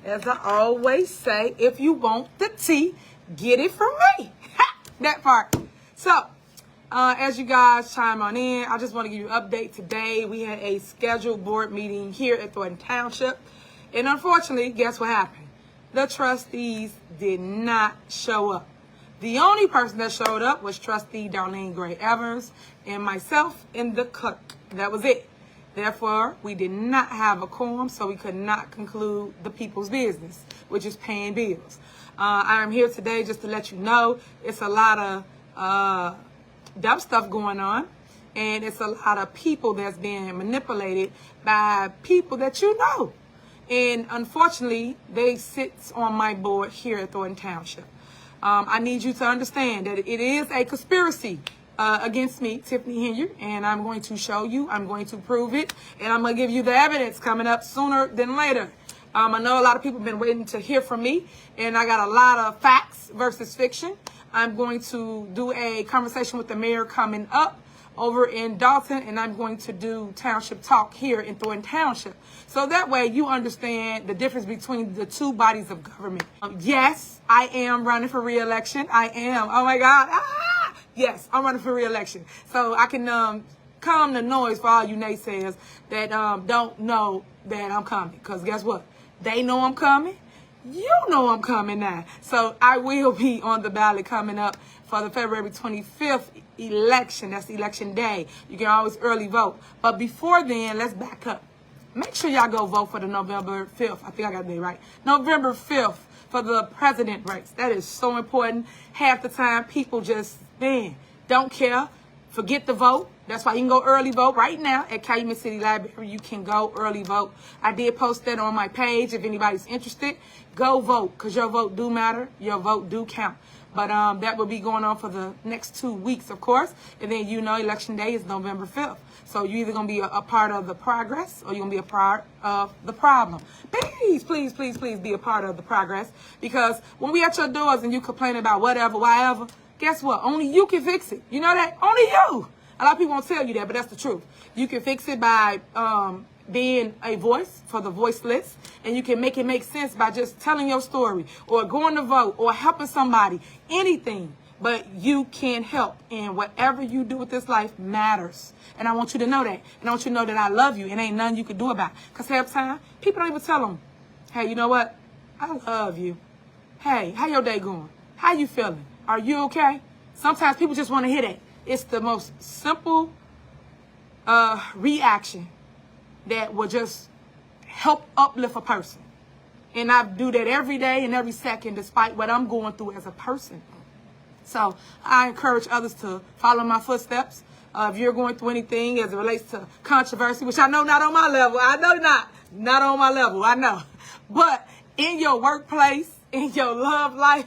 As I always say, if you want the tea, get it from me. That part. So, as you guys chime on in, I just want to give you an update today. We had a scheduled board meeting here at Thornton Township. And unfortunately, guess what happened? The trustees did not show up. The only person that showed up was Trustee Darlene Gray Evers and myself and the clerk. That was it. Therefore, we did not have a quorum, so we could not conclude the people's business, which is paying bills. I am here today just to let you know it's a lot of dumb stuff going on, and it's a lot of people that's being manipulated by people that you know. And unfortunately, they sit on my board here at Thornton Township. I need you to understand that it is a conspiracy against me, Tiffany Henry, and I'm going to show you, I'm going to prove it, and I'm going to give you the evidence coming up sooner than later. I know a lot of people have been waiting to hear from me, and I got a lot of facts versus fiction. I'm going to do a conversation with the mayor coming up over in Dalton, and I'm going to do Township Talk here in Thornton Township. So that way you understand the difference between the two bodies of government. Yes, I am running for re-election. I am. Oh my God. Yes, I'm running for re-election. So I can calm the noise for all you naysayers that don't know that I'm coming. Because guess what? They know I'm coming. You know I'm coming now. So I will be on the ballot coming up for the February 25th election. That's election day. You can always early vote. But before then, let's back up. Make sure y'all go vote for the November 5th. I think I got the day right. November 5th for the president race. That is so important. Half the time, people just, don't care. Forget the vote. That's why you can go early vote right now at Calumet City Library. You can go early vote. I did post that on my page. If anybody's interested, go vote, because your vote do matter. Your vote do count. But that will be going on for the next 2 weeks, of course. And then you know election day is November 5th. So you're either going to be a part of the progress or you're going to be a part of the problem. Please, please, please, please be a part of the progress. Because when we at your doors and you complain about whatever, whatever, guess what? Only you can fix it. You know that? Only you. A lot of people won't tell you that, but that's the truth. You can fix it by being a voice for the voiceless, and you can make it make sense by just telling your story or going to vote or helping somebody, anything. But you can help, and whatever you do with this life matters. And I want you to know that. And I want you to know that I love you, and ain't nothing you can do about it. Because half the time, people don't even tell them, hey, you know what? I love you. Hey, how your day going? How you feeling? Are you okay? Sometimes people just want to hear that. It's the most simple reaction that will just help uplift a person. And I do that every day and every second, despite what I'm going through as a person. So I encourage others to follow my footsteps. If you're going through anything as it relates to controversy, which I know not on my level. I know not on my level. I know. But in your workplace, in your love life,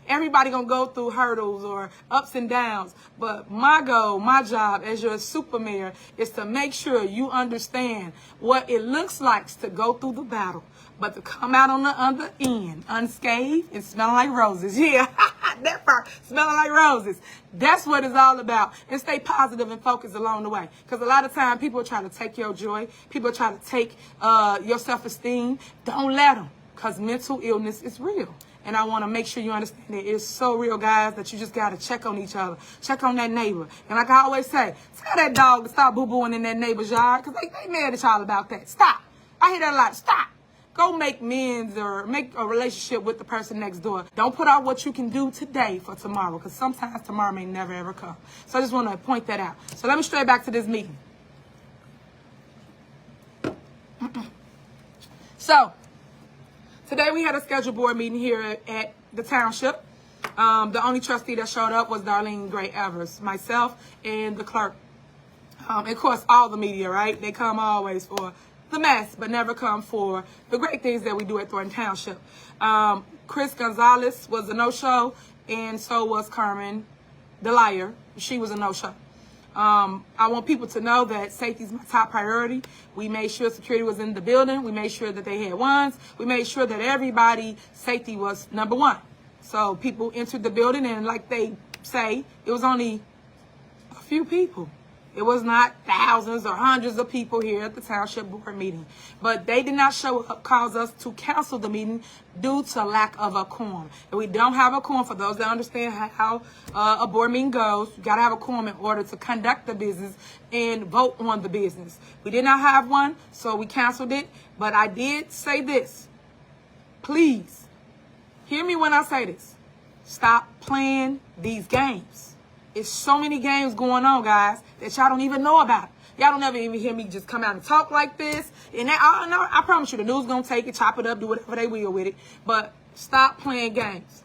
everybody gonna go through hurdles or ups and downs. But my goal, my job as your super mayor is to make sure you understand what it looks like to go through the battle, but to come out on the other end unscathed and smelling like roses. Yeah, that part, smelling like roses. That's what it's all about. And stay positive and focused along the way. Because a lot of time people try to take your joy. People try to take your self-esteem. Don't let them, because mental illness is real. And I want to make sure you understand that it's so real, guys, that you just got to check on each other. Check on that neighbor. And like I always say, tell that dog to stop boo-booing in that neighbor's yard, because they mad at y'all about that. Stop. I hear that a lot. Stop. Go make amends or make a relationship with the person next door. Don't put out what you can do today for tomorrow, because sometimes tomorrow may never, ever come. So I just want to point that out. So let me straight back to this meeting. So today we had a scheduled board meeting here at the township. The only trustee that showed up was Darlene Gray Evers, myself, and the clerk. Of course, all the media, right? They come always for the mess, but never come for the great things that we do at Thornton Township. Chris Gonzalez was a no-show, and so was Carmen Delia. She was a no-show. I want people to know that safety is my top priority. We made sure security was in the building. We made sure that they had wands. We made sure that everybody's safety was number one. So people entered the building, and like they say, it was only a few people. It was not thousands or hundreds of people here at the township board meeting. But they did not show up, cause us to cancel the meeting due to lack of a quorum. And we don't have a quorum. For those that understand how a board meeting goes, you got to have a quorum in order to conduct the business and vote on the business. We did not have one, so we canceled it. But I did say this. Please, hear me when I say this. Stop playing these games. It's so many games going on, guys, that y'all don't even know about. Y'all don't ever even hear me just come out and talk like this. And I promise you, the news going to take it, chop it up, do whatever they will with it. But stop playing games.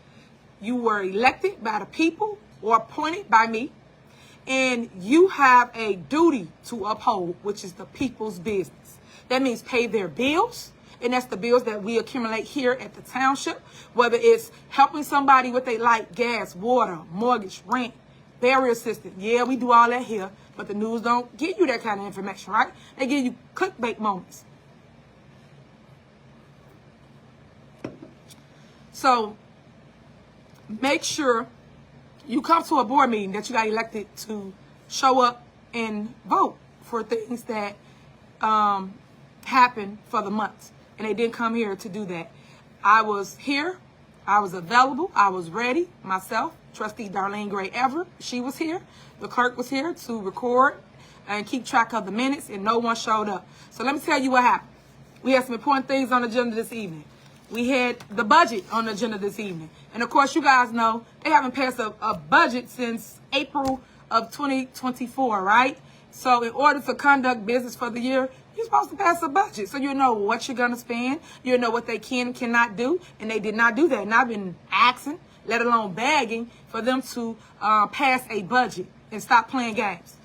You were elected by the people or appointed by me. And you have a duty to uphold, which is the people's business. That means pay their bills. And that's the bills that we accumulate here at the township. Whether it's helping somebody with their light, gas, water, mortgage, rent, burial assistance. Yeah, we do all that here, but the news don't give you that kind of information, right? They give you clickbait moments. So make sure you come to a board meeting that you got elected to show up and vote for things that happen for the month. And they didn't come here to do that. I was here. I was available. I was ready myself. Trustee Darlene Gray Ever, she was here. The clerk was here to record and keep track of the minutes, and no one showed up. So let me tell you what happened. We had some important things on the agenda this evening. We had the budget on the agenda this evening. And of course, you guys know they haven't passed a budget since April of 2024, right? So in order to conduct business for the year, you're supposed to pass a budget. So you know what you're going to spend. You know what they can and cannot do. And they did not do that. And I've been asking, let alone begging, for them to pass a budget and stop playing games.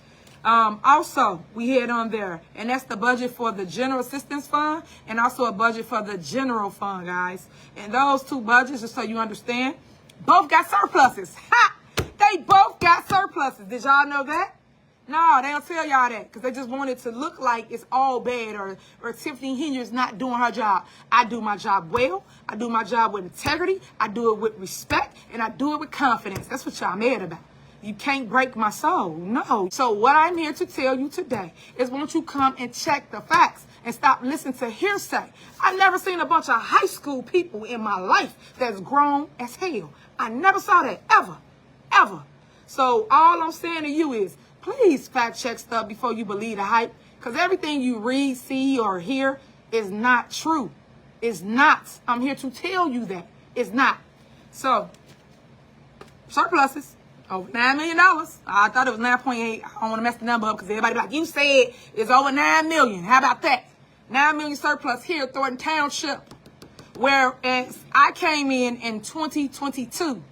Also, we had on there, and that's the budget for the General Assistance Fund and also a budget for the General Fund, guys. And those two budgets, just so you understand, both got surpluses. Ha! They both got surpluses. Did y'all know that? No, they don't tell y'all that because they just want it to look like it's all bad or Tiffany Henry's not doing her job. I do my job well. I do my job with integrity. I do it with respect, and I do it with confidence. That's what y'all mad about. You can't break my soul. No. So what I'm here to tell you today is won't you come and check the facts and stop listening to hearsay. I've never seen a bunch of high school people in my life that's grown as hell. I never saw that ever, ever. So all I'm saying to you is, please fact check stuff before you believe the hype. Because everything you read, see, or hear is not true. It's not. I'm here to tell you that. It's not. So, surpluses. Over $9 million. I thought it was 9.8. I don't want to mess the number up because everybody like, you said it's over $9 million. How about that? $9 million surplus here at Thornton Township. Whereas I came in 2022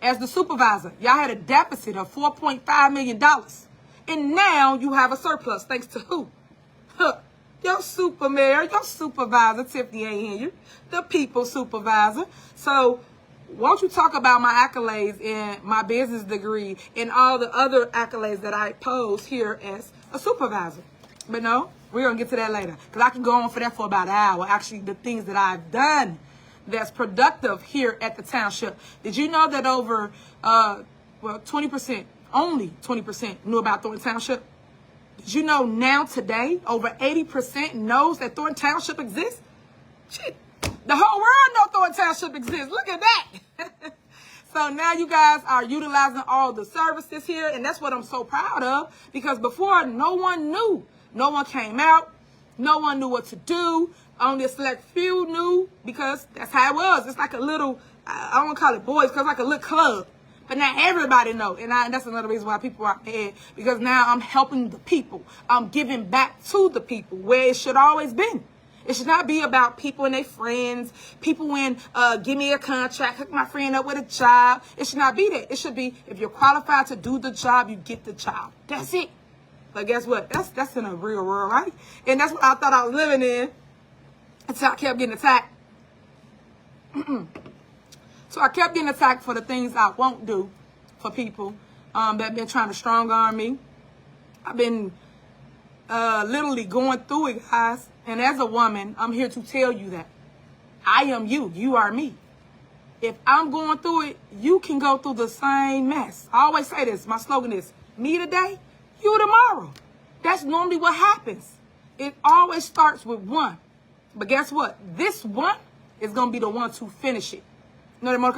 as the supervisor. Y'all had a deficit of $4.5 million. And now you have a surplus. Thanks to who? Your super mayor, your supervisor, Tiffany A. the people supervisor. So, won't you talk about my accolades and my business degree and all the other accolades that I pose here as a supervisor? But no, we're going to get to that later. Because I can go on for that for about an hour. Actually, the things that I've done that's productive here at the township. Did you know that over, 20%, only 20% knew about Thornton Township? Did you know now today, over 80% knows that Thornton Township exists? Shit. The whole world knows Thornton Township exists. Look at that. So now you guys are utilizing all the services here. And that's what I'm so proud of. Because before, no one knew. No one came out. No one knew what to do. Only a select few knew. Because that's how it was. It's like a little, I don't want to call it boys, because it's like a little club. But now everybody knows. And that's another reason why people are mad. Because now I'm helping the people. I'm giving back to the people where it should always been. It should not be about people and their friends. People when give me a contract, hook my friend up with a job. It should not be that. It should be if you're qualified to do the job, you get the job. That's it. But guess what? That's in a real world, right? And that's what I thought I was living in until I kept getting attacked. So I kept getting attacked for the things I won't do for people that been trying to strong arm me. I've been literally going through it, guys. And as a woman, I'm here to tell you that. I am you. You are me. If I'm going through it, you can go through the same mess. I always say this. My slogan is, me today, you tomorrow. That's normally what happens. It always starts with one. But guess what? This one is going to be the one to finish it. You know,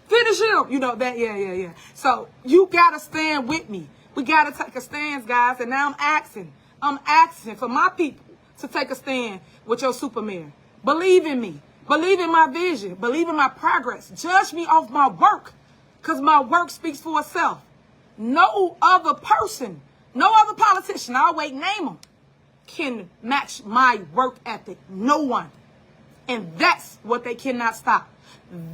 finish him. You know that? Yeah. So you got to stand with me. We got to take a stand, guys. And now I'm asking for my people to take a stand with your super mayor. Believe in me. Believe in my vision. Believe in my progress. Judge me off my work, because my work speaks for itself. No other person, no other politician, I'll wait, name them, can match my work ethic. No one. And that's what they cannot stop.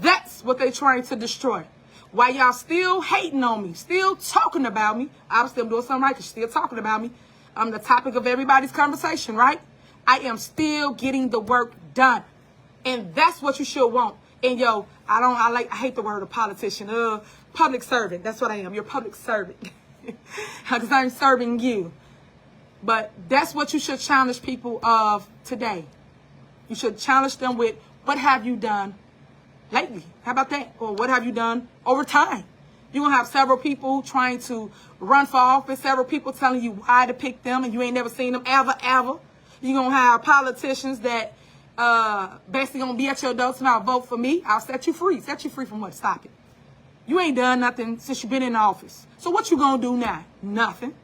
That's what they're trying to destroy. While y'all still hating on me, still talking about me, I'm still doing something right, because you're still talking about me. I'm the topic of everybody's conversation, right? I am still getting the work done. And that's what you should want. And yo, I hate the word of politician. Public servant. That's what I am. You're a public servant. Because I'm serving you. But that's what you should challenge people of today. You should challenge them with, what have you done lately? How about that? Or what have you done over time? You're going to have several people trying to run for office, several people telling you why to pick them, and you ain't never seen them ever. You're going to have politicians that basically going to be at your door tonight, vote for me. I'll set you free. Set you free from what? Stop it. You ain't done nothing since you've been in office. So what you going to do now? Nothing.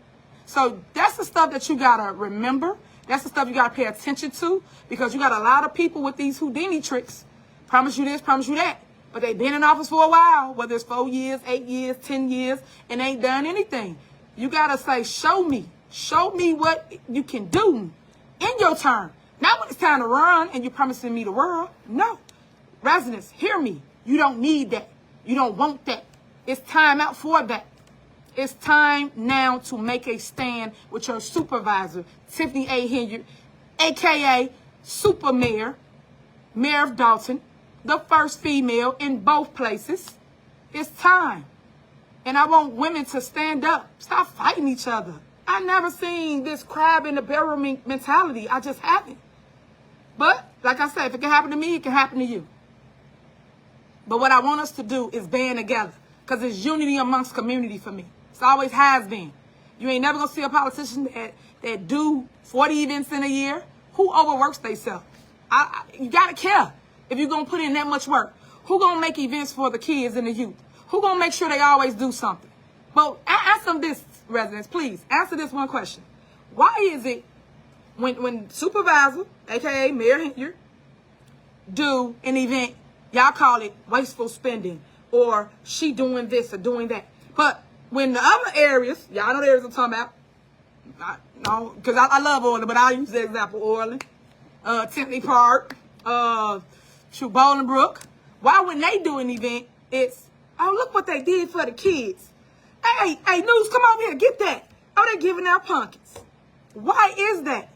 So that's the stuff that you got to remember. That's the stuff you got to pay attention to, because you got a lot of people with these Houdini tricks. Promise you this, promise you that. But they've been in office for a while, whether it's 4 years, 8 years, 10 years, and ain't done anything. You got to say, show me what you can do in your term. Not when it's time to run and you're promising me the world. No. Residents, hear me. You don't need that. You don't want that. It's time out for that. It's time now to make a stand with your supervisor, Tiffany A. Hilliard, a.k.a. Super Mayor, Mayor of Dalton, the first female in both places. It's time. And I want women to stand up. Stop fighting each other. I never seen this crab in the barrel mentality. I just haven't. But, like I said, if it can happen to me, it can happen to you. But what I want us to do is band together, because it's unity amongst community for me. It always has been. You ain't never going to see a politician that do 40 events in a year. Who overworks themselves? You got to care if you're going to put in that much work. Who going to make events for the kids and the youth? Who going to make sure they always do something? But answer this, residents, please. Answer this one question. Why is it when supervisor, a.k.a. Mayor Hilliard, do an event, y'all call it wasteful spending, or she doing this or doing that? But when the other areas, y'all know the areas I'm talking about, because I love Orland, but I'll use the example, Orland, Tiffany Park, Bolingbrook. Why when they do an event, it's, oh, look what they did for the kids. Hey, News, come over here, get that. Oh, they're giving out pumpkins. Why is that?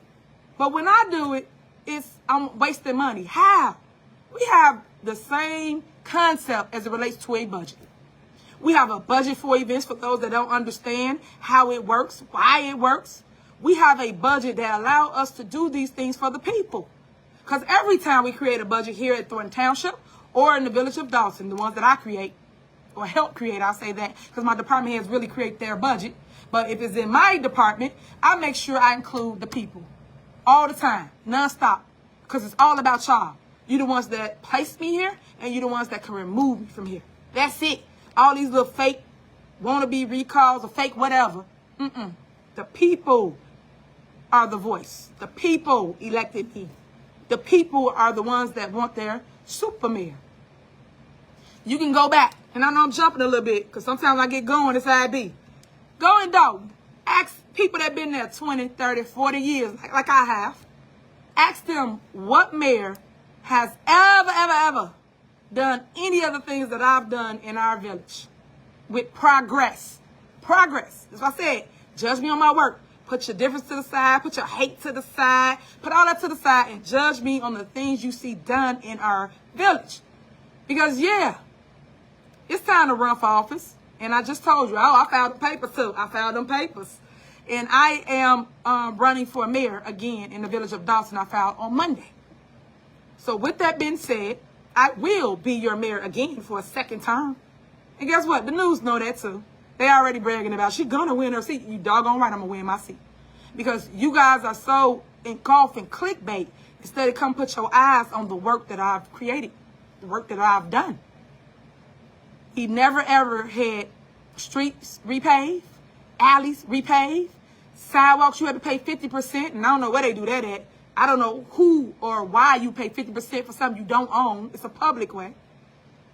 But when I do it, I'm wasting money. How? We have the same concept as it relates to a budget. We have a budget for events for those that don't understand how it works, why it works. We have a budget that allows us to do these things for the people. Because every time we create a budget here at Thornton Township or in the village of Dalton, the ones that I create, or help create, I'll say that, because my department heads really create their budget. But if it's in my department, I make sure I include the people all the time, nonstop, because it's all about y'all. You're the ones that place me here, and you're the ones that can remove me from here. That's it. All these little fake wannabe recalls or fake whatever. The people are the voice. The people elected me. The people are the ones that want their super mayor. You can go back, and I know I'm jumping a little bit, because sometimes I get going, it's how I be. Go and ask people that been there 20, 30, 40 years, like I have. Ask them what mayor has ever done any of the things that I've done in our village with progress. Progress. That's what I said. Judge me on my work. Put your difference to the side. Put your hate to the side. Put all that to the side and judge me on the things you see done in our village. Because, yeah, it's time to run for office. And I just told you, I filed the papers too. I filed them papers. And I am running for mayor again in the village of Dalton. I filed on Monday. So with that being said, I will be your mayor again for a second term. And guess what? The News know that too. They already bragging about she gonna win her seat. You doggone right I'm gonna win my seat. Because you guys are so engulfed in clickbait instead of come put your eyes on the work that I've created, the work that I've done. He never ever had streets repaved, alleys repaved, sidewalks you had to pay 50%, and I don't know where they do that at. I don't know who or why you pay 50% for something you don't own. It's a public way.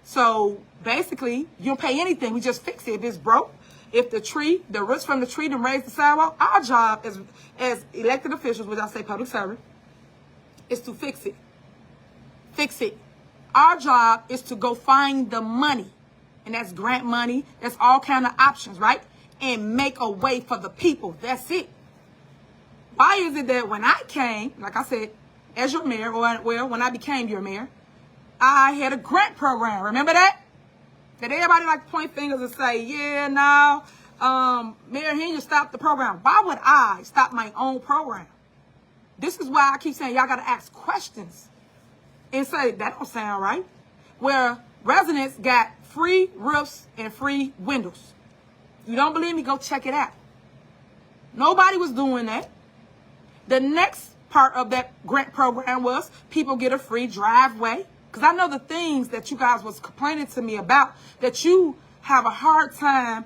So basically, you don't pay anything. We just fix it. If it's broke, if the roots from the tree done raise the sidewalk, our job as elected officials, which I say public servant, is to fix it. Fix it. Our job is to go find the money. And that's grant money. That's all kind of options, right? And make a way for the people. That's it. Why is it that when I came, like I said, as your mayor, or well, when I became your mayor, I had a grant program. Remember that? That everybody like to point fingers and say, yeah, now, Mayor Henry stopped the program. Why would I stop my own program? This is why I keep saying y'all got to ask questions and say, that don't sound right. Where residents got free roofs and free windows. You don't believe me? Go check it out. Nobody was doing that. The next part of that grant program was people get a free driveway. Because I know the things that you guys was complaining to me about that you have a hard time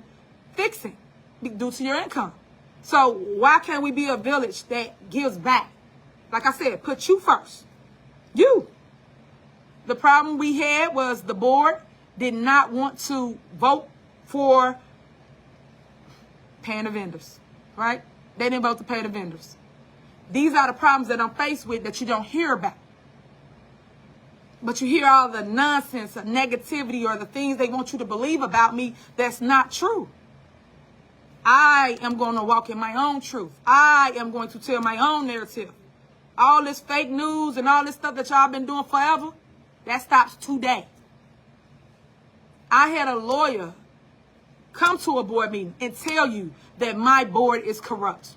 fixing due to your income. So why can't we be a village that gives back? Like I said, put you first. You. The problem we had was the board did not want to vote for paying the vendors, right? They didn't vote to pay the vendors. These are the problems that I'm faced with that you don't hear about. But you hear all the nonsense or negativity or the things they want you to believe about me that's not true. I am going to walk in my own truth. I am going to tell my own narrative. All this fake news and all this stuff that y'all been doing forever, that stops today. I had a lawyer come to a board meeting and tell you that my board is corrupt.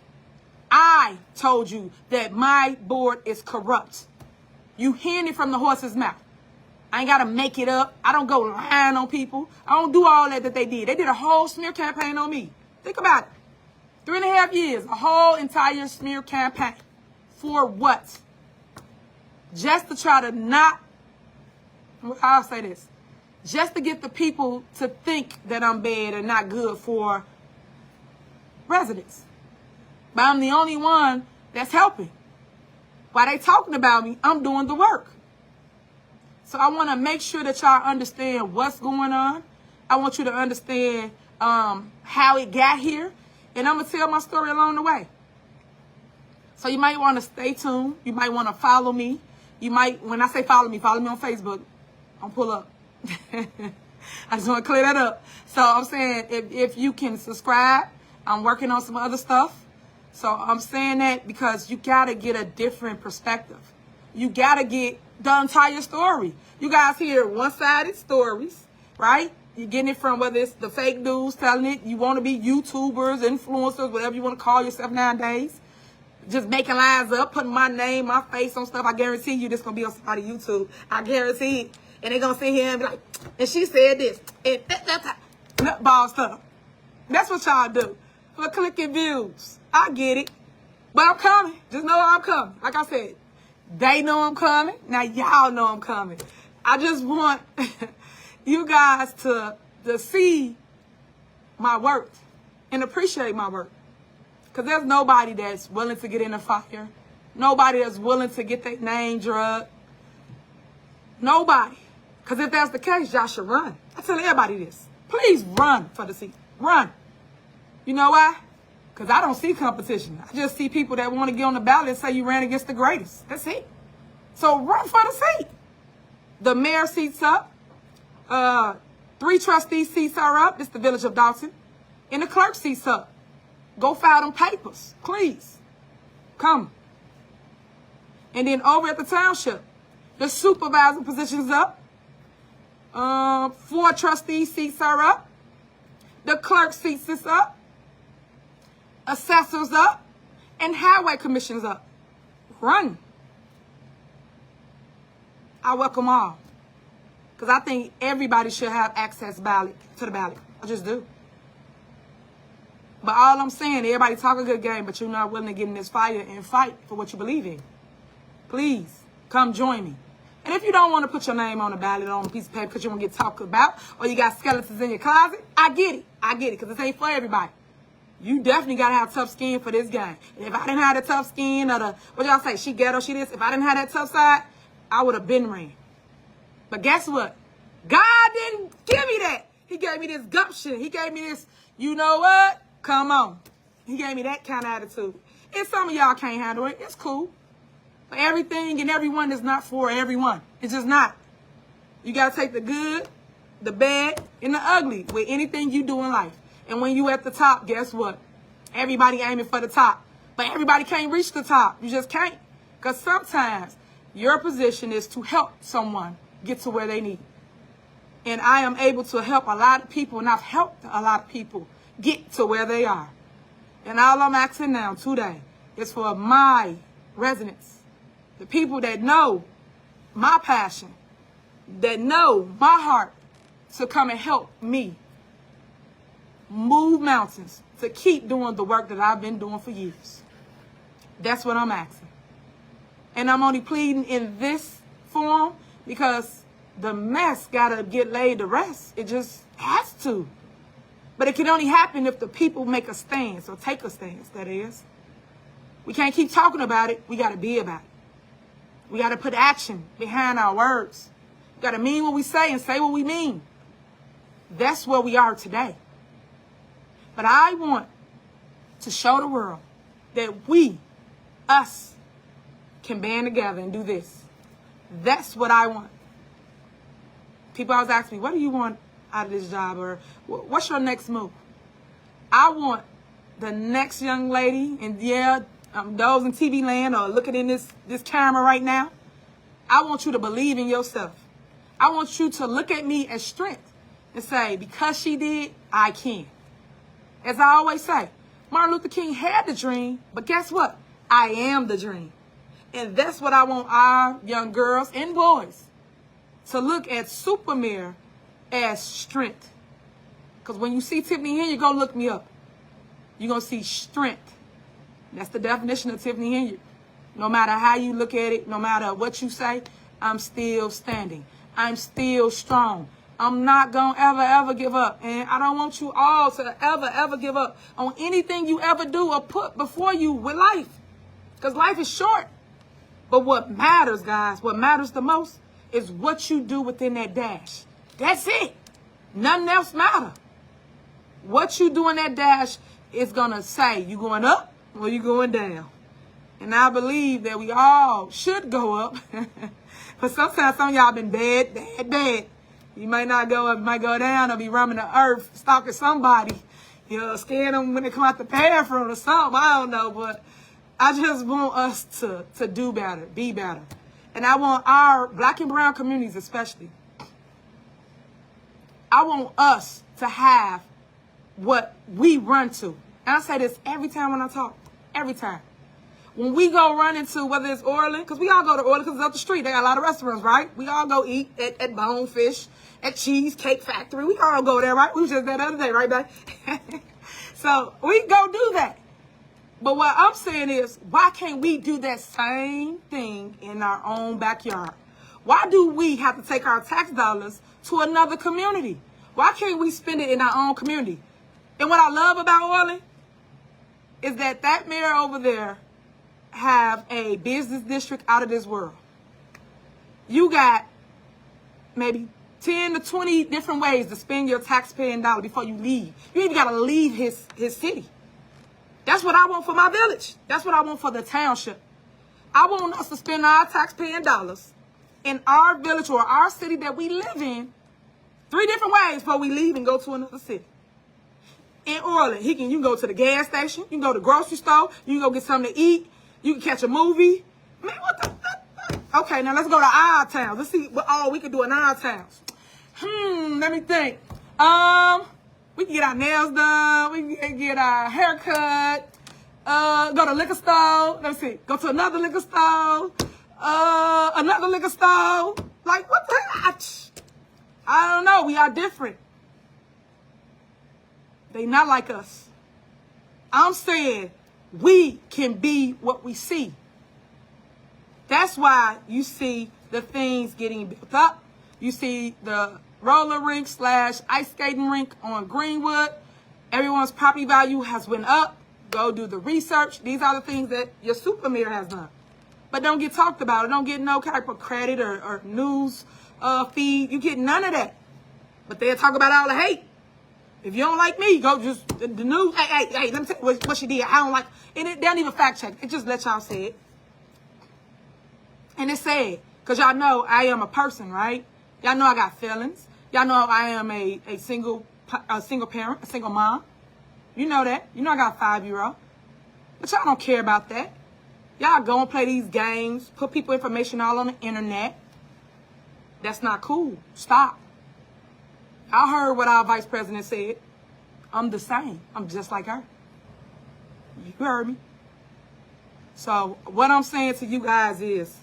I told you that my board is corrupt. You hearing it from the horse's mouth. I ain't got to make it up. I don't go lying on people. I don't do all that they did. They did a whole smear campaign on me. Think about it. 3.5 years, a whole entire smear campaign. For what? Just to try to not, I'll say this, just to get the people to think that I'm bad and not good for residents. But I'm the only one that's helping. While they talking about me, I'm doing the work. So I want to make sure that y'all understand what's going on. I want you to understand how it got here. And I'm going to tell my story along the way. So you might want to stay tuned. You might want to follow me. You might, when I say follow me on Facebook. I'll pull up. I just want to clear that up. So I'm saying if you can subscribe, I'm working on some other stuff. So I'm saying that because you got to get a different perspective. You got to get the entire story. You guys hear one-sided stories, right? You're getting it from whether it's the fake news telling it. You want to be YouTubers, influencers, whatever you want to call yourself nowadays. Just making lies up, putting my name, my face on stuff. I guarantee you this going to be on somebody's YouTube. I guarantee it. And they're going to sit here and be like, and she said this. And that's nutball stuff. That's what y'all do. For clicking views. I get it. But I'm coming. Just know I'm coming. Like I said, they know I'm coming. Now y'all know I'm coming. I just want you guys to see my work and appreciate my work. Because there's nobody that's willing to get in the fire. Nobody that's willing to get their name drugged. Nobody. Because if that's the case, y'all should run. I tell everybody this. Please run for the seat. Run. You know why? Because I don't see competition. I just see people that want to get on the ballot and say you ran against the greatest. That's it. So run for the seat. The mayor seat's up. 3 trustee seats are up. It's the village of Dalton. And the clerk seat's up. Go file them papers, please. Come. And then over at the township, the supervisor position's up. 4 trustee seats are up. The clerk seats is up. Assessors up. And highway commission's up. Run. I welcome all. Because I think everybody should have access to the ballot. I just do. But all I'm saying, everybody talk a good game, but you're not willing to get in this fire and fight for what you believe in. Please, come join me. And if you don't want to put your name on a ballot on a piece of paper because you want to get talked about, or you got skeletons in your closet, I get it. I get it, because this ain't for everybody. You definitely got to have tough skin for this game. And if I didn't have the tough skin or the, what y'all say, she ghetto, she this, if I didn't have that tough side, I would have been ran. But guess what? God didn't give me that. He gave me this gumption. He gave me this, you know what? Come on. He gave me that kind of attitude. And some of y'all can't handle it. It's cool. But everything and everyone is not for everyone. It's just not. You got to take the good, the bad, and the ugly with anything you do in life. And when you at the top, guess what? Everybody aiming for the top. But everybody can't reach the top. You just can't. Because sometimes your position is to help someone get to where they need. And I am able to help a lot of people, and I've helped a lot of people get to where they are. And all I'm asking now today is for my residents, the people that know my passion, that know my heart, to come and help me move mountains, to keep doing the work that I've been doing for years. That's what I'm asking. And I'm only pleading in this form because the mess gotta get laid to rest. It just has to. But it can only happen if the people make a stance, or take a stance, that is. We can't keep talking about it. We gotta be about it. We gotta put action behind our words. We gotta mean what we say and say what we mean. That's where we are today. But I want to show the world that we, us, can band together and do this. That's what I want. People always ask me, what do you want out of this job? Or what's your next move? I want the next young lady, and yeah, those in TV land or looking in this camera right now, I want you to believe in yourself. I want you to look at me as strength and say, because she did, I can. As I always say, Martin Luther King had the dream, but guess what? I am the dream. And that's what I want our young girls and boys to look at Supermare as strength. Because when you see Tiffany Henry, go look me up. You're going to see strength. That's the definition of Tiffany Henry. No matter how you look at it, no matter what you say, I'm still standing. I'm still strong. I'm not going to ever give up. And I don't want you all to ever give up on anything you ever do or put before you with life. Because life is short. But what matters, guys, what matters the most is what you do within that dash. That's it. Nothing else matters. What you do in that dash is going to say you going up or you going down. And I believe that we all should go up. But sometimes some of y'all been bad. You might not go up, might go down, or be roaming the earth, stalking somebody. You know, scaring them when they come out the bathroom or something. I don't know, but I just want us to do better, be better. And I want our black and brown communities especially, I want us to have what we run to. And I say this every time when I talk, every time. When we go run into, whether it's Orland, because we all go to Orland because it's up the street. They got a lot of restaurants, right? We all go eat at Bonefish, at Cheesecake Factory. We all go there, right? We was just there the other day, right, babe? So we go do that. But what I'm saying is, why can't we do that same thing in our own backyard? Why do we have to take our tax dollars to another community? Why can't we spend it in our own community? And what I love about Orland is that mayor over there have a business district out of this world. You got maybe 10 to 20 different ways to spend your taxpaying dollar before you leave. You even got to leave his city. That's what I want for my village. That's what I want for the township. I want us to spend our taxpaying dollars in our village or our city that we live in 3 different ways before we leave and go to another city. In Orland, you can go to the gas station, you can go to the grocery store, you can go get something to eat, you can catch a movie. Man, what the? Okay, now let's go to our towns. Let's see what all we can do in our towns. Let me think. We can get our nails done. We can get our hair cut. Go to liquor store. Let me see. Go to another liquor store. Another liquor store. Like, what the heck? I don't know. We are different. They not like us. I'm saying we can be what we see. That's why you see the things getting built up. You see the roller rink / ice skating rink on Greenwood. Everyone's property value has went up. Go do the research. These are the things that your super mayor has done. But don't get talked about. It don't get no type of credit or news feed. You get none of that. But they'll talk about all the hate. If you don't like me, go just the news. Hey, let me tell you what she did. I don't like, and they don't even fact check. It just let y'all say it. And it's sad, because y'all know I am a person, right? Y'all know I got feelings. Y'all know I am a single parent, a single mom. You know that. You know I got a 5-year-old. But y'all don't care about that. Y'all go and play these games, put people information all on the internet. That's not cool. Stop. I heard what our vice president said. I'm the same. I'm just like her. You heard me. So what I'm saying to you guys is,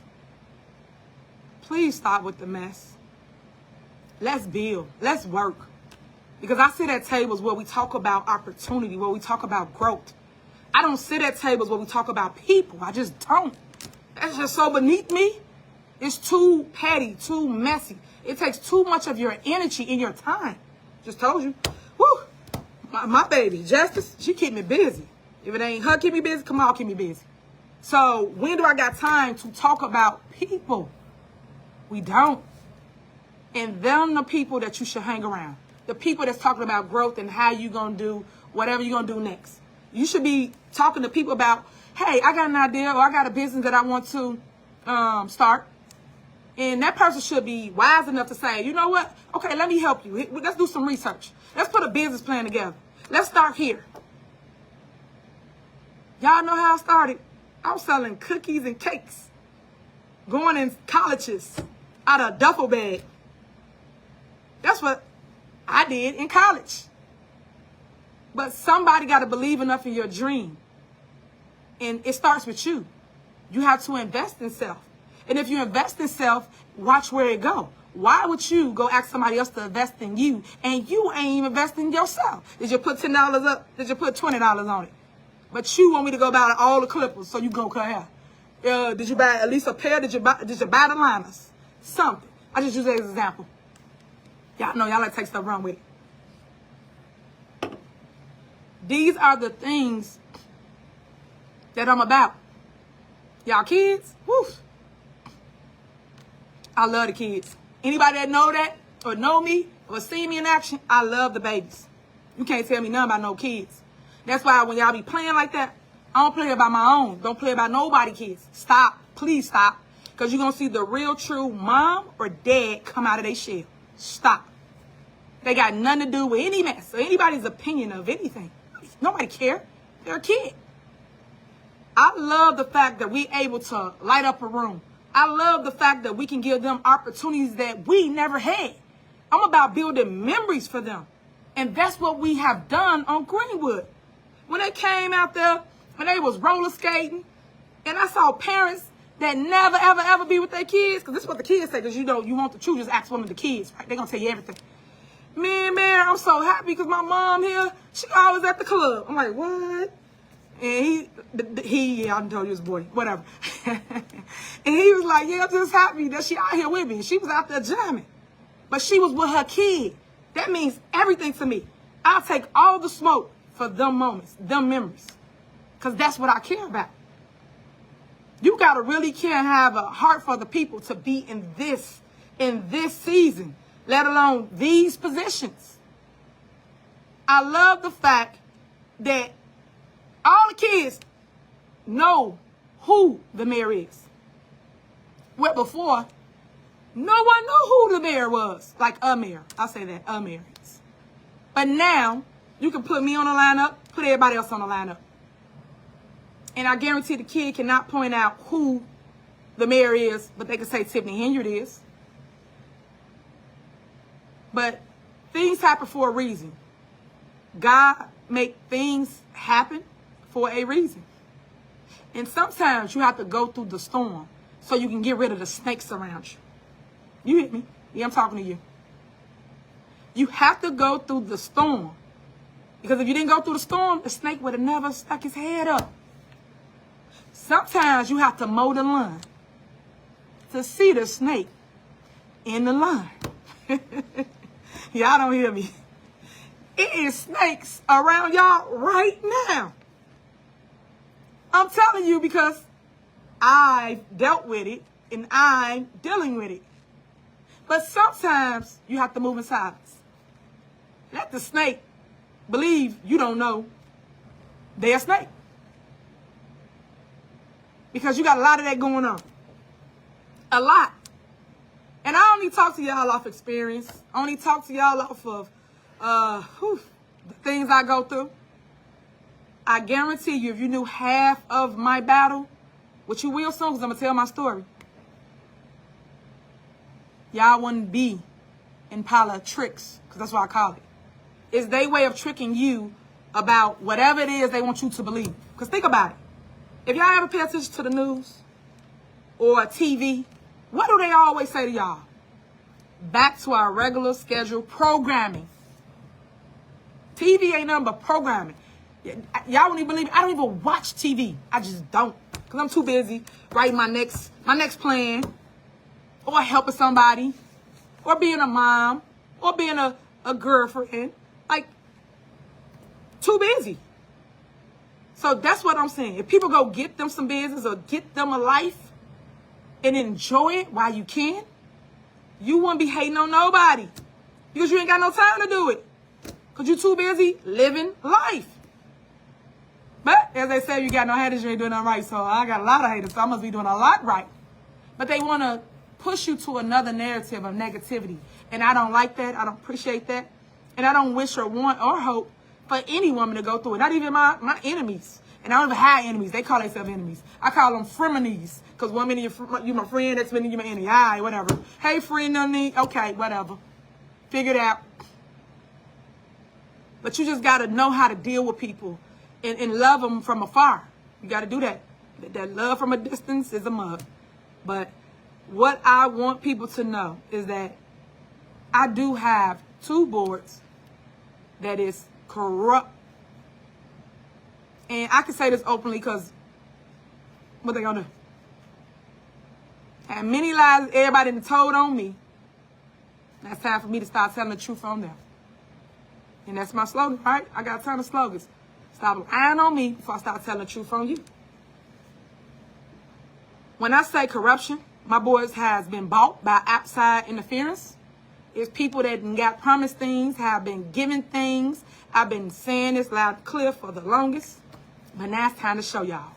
please stop with the mess. Let's build. Let's work. Because I sit at tables where we talk about opportunity, where we talk about growth. I don't sit at tables where we talk about people. I just don't. That's just so beneath me. It's too petty, too messy. It takes too much of your energy and your time. Just told you. Woo! My baby, Justice, she keep me busy. If it ain't her keep me busy, come on, keep me busy. So when do I got time to talk about people? We don't. And them the people that you should hang around. The people that's talking about growth and how you going to do whatever you're going to do next. You should be talking to people about, hey, I got an idea or I got a business that I want to start. And that person should be wise enough to say, you know what? Okay, let me help you. Let's do some research. Let's put a business plan together. Let's start here. Y'all know how I started. I was selling cookies and cakes. Going in colleges out of a duffel bag. That's what I did in college. But somebody got to believe enough in your dream. And it starts with you. You have to invest in self. And if you invest in self, watch where it go. Why would you go ask somebody else to invest in you and you ain't even investing in yourself? Did you put $10 up? Did you put $20 on it? But you want me to go buy all the clippers, so you go cut hair. Did you buy at least a pair? Did you buy the liners? Something. I just use that as an example. Y'all know y'all like to take stuff run with it. These are the things that I'm about. Y'all kids, woo. I love the kids. Anybody that know that or know me or see me in action, I love the babies. You can't tell me nothing about no kids. That's why when y'all be playing like that, I don't play about my own. Don't play about nobody kids. Stop. Please stop. Because you're going to see the real true mom or dad come out of their shell. Stop. They got nothing to do with any mess or anybody's opinion of anything. Nobody care. They're a kid. I love the fact that we able to light up a room. I love the fact that we can give them opportunities that we never had. I'm about building memories for them. And that's what we have done on Greenwood. When they came out there, when they was roller skating, and I saw parents that never, ever, ever be with their kids, because this is what the kids say, because you know, you want the truth, just ask one of the kids, right? They're going to tell you everything. Man, I'm so happy because my mom here, she always at the club. I'm like, what? And yeah, I told you his boy, whatever. And he was like, yeah, I'm just happy that she out here with me. She was out there jamming. But she was with her kid. That means everything to me. I'll take all the smoke for them moments, them memories. Because that's what I care about. You got to really care and have a heart for the people to be in this season, let alone these positions. I love the fact that all the kids know who the mayor is. Where before, no one knew who the mayor was. Like a mayor. I'll say that, a mayor is. But now, you can put me on the lineup, put everybody else on the lineup. And I guarantee the kid cannot point out who the mayor is, but they can say Tiffany Henry is. But things happen for a reason. God make things happen for a reason. And sometimes you have to go through the storm so you can get rid of the snakes around you. You hit me? Yeah, I'm talking to you. You have to go through the storm Because if you didn't go through the storm, the snake would have never stuck his head up. Sometimes you have to mow the lawn to see the snake in the lawn. Y'all don't hear me. It is snakes around y'all right now. I'm telling you because I've dealt with it and I'm dealing with it. But sometimes you have to move in silence. Let the snake believe you don't know they're a snake. Because you got a lot of that going on. A lot. And I only talk to y'all off experience. I only talk to y'all off of the things I go through. I guarantee you, if you knew half of my battle, which you will soon because I'm going to tell my story, y'all wouldn't be in politics, because that's what I call it. It's their way of tricking you about whatever it is they want you to believe. Because think about it. If y'all ever pay attention to the news or TV, what do they always say to y'all? Back to our regular scheduled programming. TV ain't nothing but programming. Y'all won't even believe it. I don't even watch TV. I just don't. Because I'm too busy writing my next plan, or helping somebody, or being a mom, or being a girlfriend. Like, too busy. So that's what I'm saying. If people go get them some business or get them a life and enjoy it while you can, you won't be hating on nobody. Because you ain't got no time to do it. Because you're too busy living life. But as they say, you got no haters, you ain't doing nothing right. So I got a lot of haters, so I must be doing a lot right. But they want to push you to another narrative of negativity. And I don't like that. I don't appreciate that. And I don't wish or want or hope for any woman to go through it. Not even my enemies. And I don't even have enemies. They call themselves enemies. I call them frenemies. Because one minute you my friend, next minute you my enemy. All right, whatever. Hey, friend, okay, whatever. Figure it out. But you just got to know how to deal with people and love them from afar. You got to do that. That love from a distance is a mug. But what I want people to know is that I do have 2 boards that is corrupt. And I can say this openly because what they gonna do? And many lies everybody done told on me. That's time for me to start telling the truth on them. And that's my slogan, right? I got a ton of slogans. Stop lying on me before I start telling the truth on you. When I say corruption, my boys has been bought by outside interference. It's people that got promised things, have been given things. I've been saying this loud and clear for the longest. But now it's time to show y'all.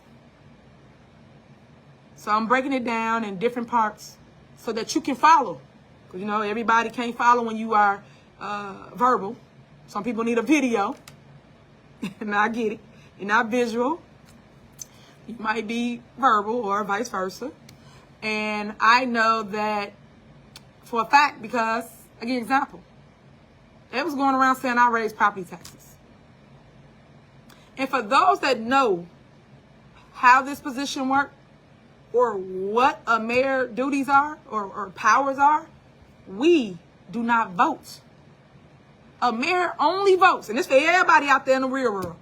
So I'm breaking it down in different parts so that you can follow. Because, you know, everybody can't follow when you are verbal. Some people need a video. And I get it. You're not visual. You might be verbal or vice versa. And I know that for a fact because, I'll give you an example. It was going around saying I raised property taxes. And for those that know how this position works or what a mayor duties are or powers are, we do not vote. A mayor only votes, and this for everybody out there in the real world.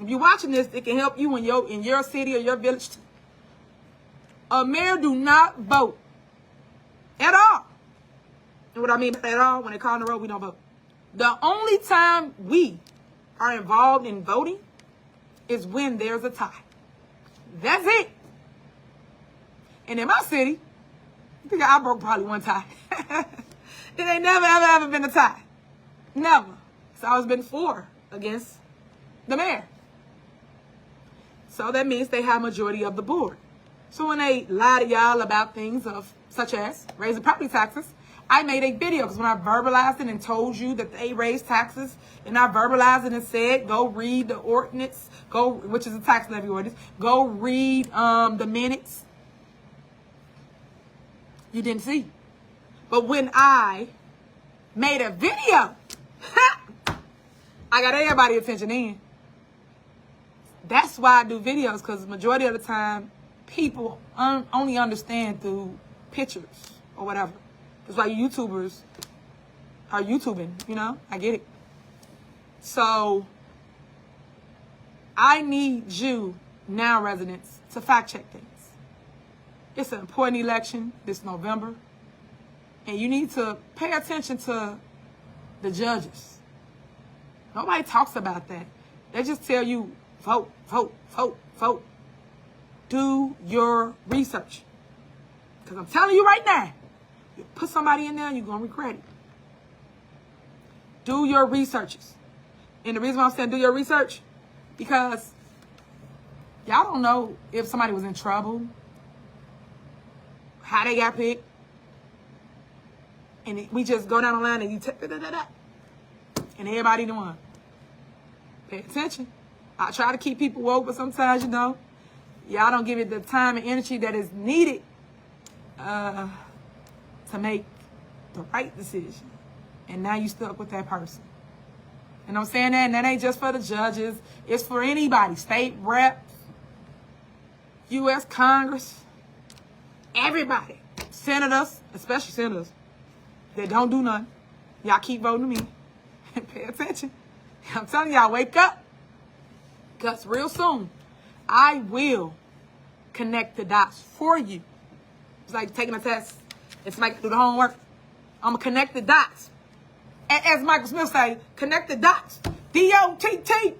If you're watching this, it can help you in your city or your village too. A mayor do not vote at all. And what I mean by at all, when they call on the road, we don't vote. The only time we are involved in voting is when there's a tie. That's it. And in my city, I think I broke probably one tie. It ain't never, ever been a tie. Never. It's always been 4 against the mayor. So that means they have majority of the board. So when they lie to y'all about things such as raising property taxes, I made a video because when I verbalized it and told you that they raised taxes, and I verbalized it and said, go read the ordinance, which is a tax levy ordinance, go read the minutes. You didn't see. But when I made a video, I got everybody's attention in. That's why I do videos, because majority of the time, people only understand through pictures or whatever. That's why YouTubers are YouTubing, you know? I get it. So I need you, now residents, to fact check things. It's an important election this November. And you need to pay attention to the judges. Nobody talks about that. They just tell you, vote, vote, vote, vote. Do your research. Because I'm telling you right now, you put somebody in there, you're going to regret it. Do your researches. And the reason why I'm saying do your research, because y'all don't know if somebody was in trouble, how they got picked. And we just go down the line and you take and everybody doing. Pay attention. I try to keep people woke, but sometimes, you know, y'all don't give it the time and energy that is needed to make the right decision. And now you stuck with that person. And I'm saying that, and that ain't just for the judges. It's for anybody. State reps, U.S. Congress, everybody. Senators, especially senators, that don't do nothing. Y'all keep voting me. Pay attention. I'm telling y'all, wake up. Because real soon, I will connect the dots for you. It's like taking a test. If somebody can do the homework, I'm going to connect the dots. As Michael Smith say, connect the dots. D-O-T-T.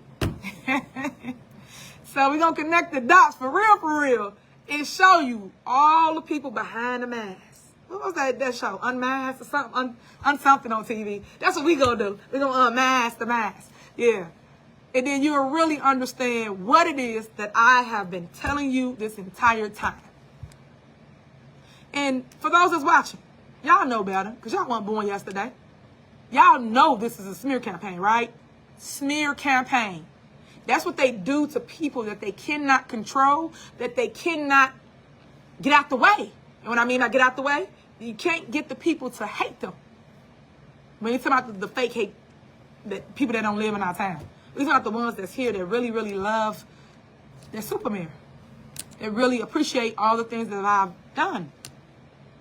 So we're going to connect the dots for real, and show you all the people behind the mask. What was that show? Unmasked or something? Something on TV. That's what we going to do. We're going to unmask the mask. Yeah. And then you'll really understand what it is that I have been telling you this entire time. And for those that's watching, y'all know better because y'all weren't born yesterday. Y'all know this is a smear campaign, right? Smear campaign. That's what they do to people that they cannot control, that they cannot get out the way. And when I mean by get out the way, you can't get the people to hate them. When you talk about the fake hate, that people that don't live in our town. We're talking about the ones that's here that really, really love their supermayor. They really appreciate all the things that I've done.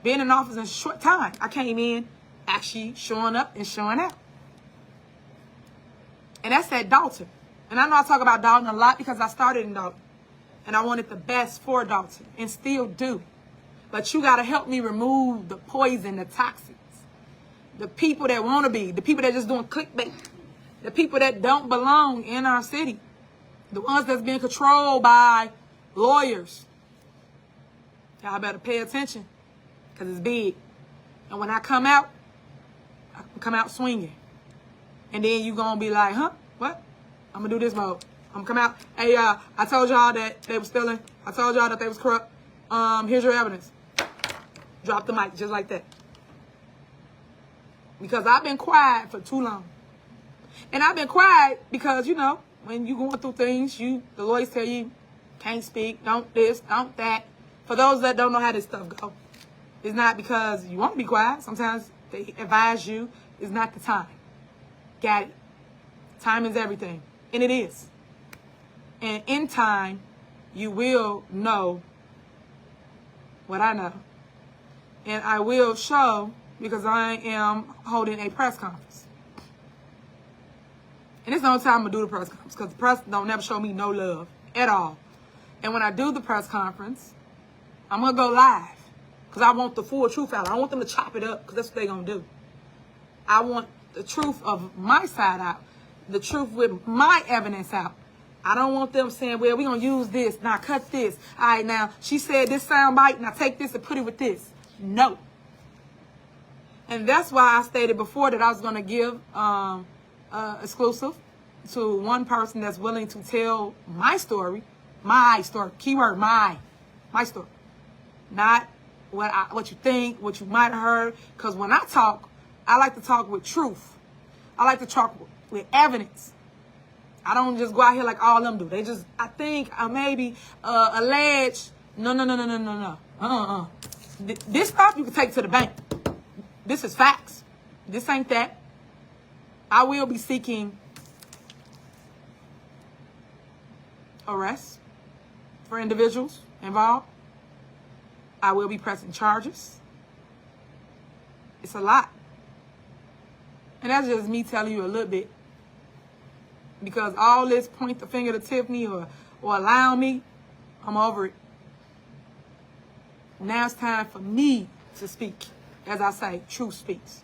Being in office in a short time, I came in actually showing up and showing out. And that's at Dalton. And I know I talk about Dalton a lot because I started in Dalton. And I wanted the best for Dalton and still do. But you got to help me remove the poison, the toxins. The people that want to be. The people that just doing clickbait. The people that don't belong in our city. The ones that's being controlled by lawyers. Y'all better pay attention. Because it's big. And when I come out swinging. And then you going to be like, huh? What? I'm going to do this mode. I'm going to come out. Hey, I told y'all that they were stealing. I told y'all that they was corrupt. Here's your evidence. Drop the mic just like that. Because I've been quiet for too long. And I've been quiet because, you know, when you're going through things, the lawyers tell you, can't speak, don't this, don't that. For those that don't know how this stuff goes, it's not because you want to be quiet. Sometimes they advise you, it's not the time. Got it? Time is everything. And it is. And in time, you will know what I know. And I will show because I am holding a press conference. And it's the only time I'm going to do the press conference because the press don't never show me no love at all. And when I do the press conference, I'm going to go live because I want the full truth out. I don't want them to chop it up because that's what they're going to do. I want the truth of my side out, the truth with my evidence out. I don't want them saying, well, we're going to use this. Now cut this. All right, now she said this sound bite. Now take this and put it with this. No. And that's why I stated before that I was going to give exclusive to one person that's willing to tell my story, keyword my story, not what you think, what you might have heard. Because when I talk, I like to talk with truth. I like to talk with evidence. I don't just go out here like all of them do. They just, I think, maybe allege. No. This stuff you can take to the bank. This is facts. This ain't that. I will be seeking arrests for individuals involved. I will be pressing charges. It's a lot. And that's just me telling you a little bit Because all this point the finger to Tiffany or allow me, I'm over it. Now it's time for me to speak. As I say, truth speaks.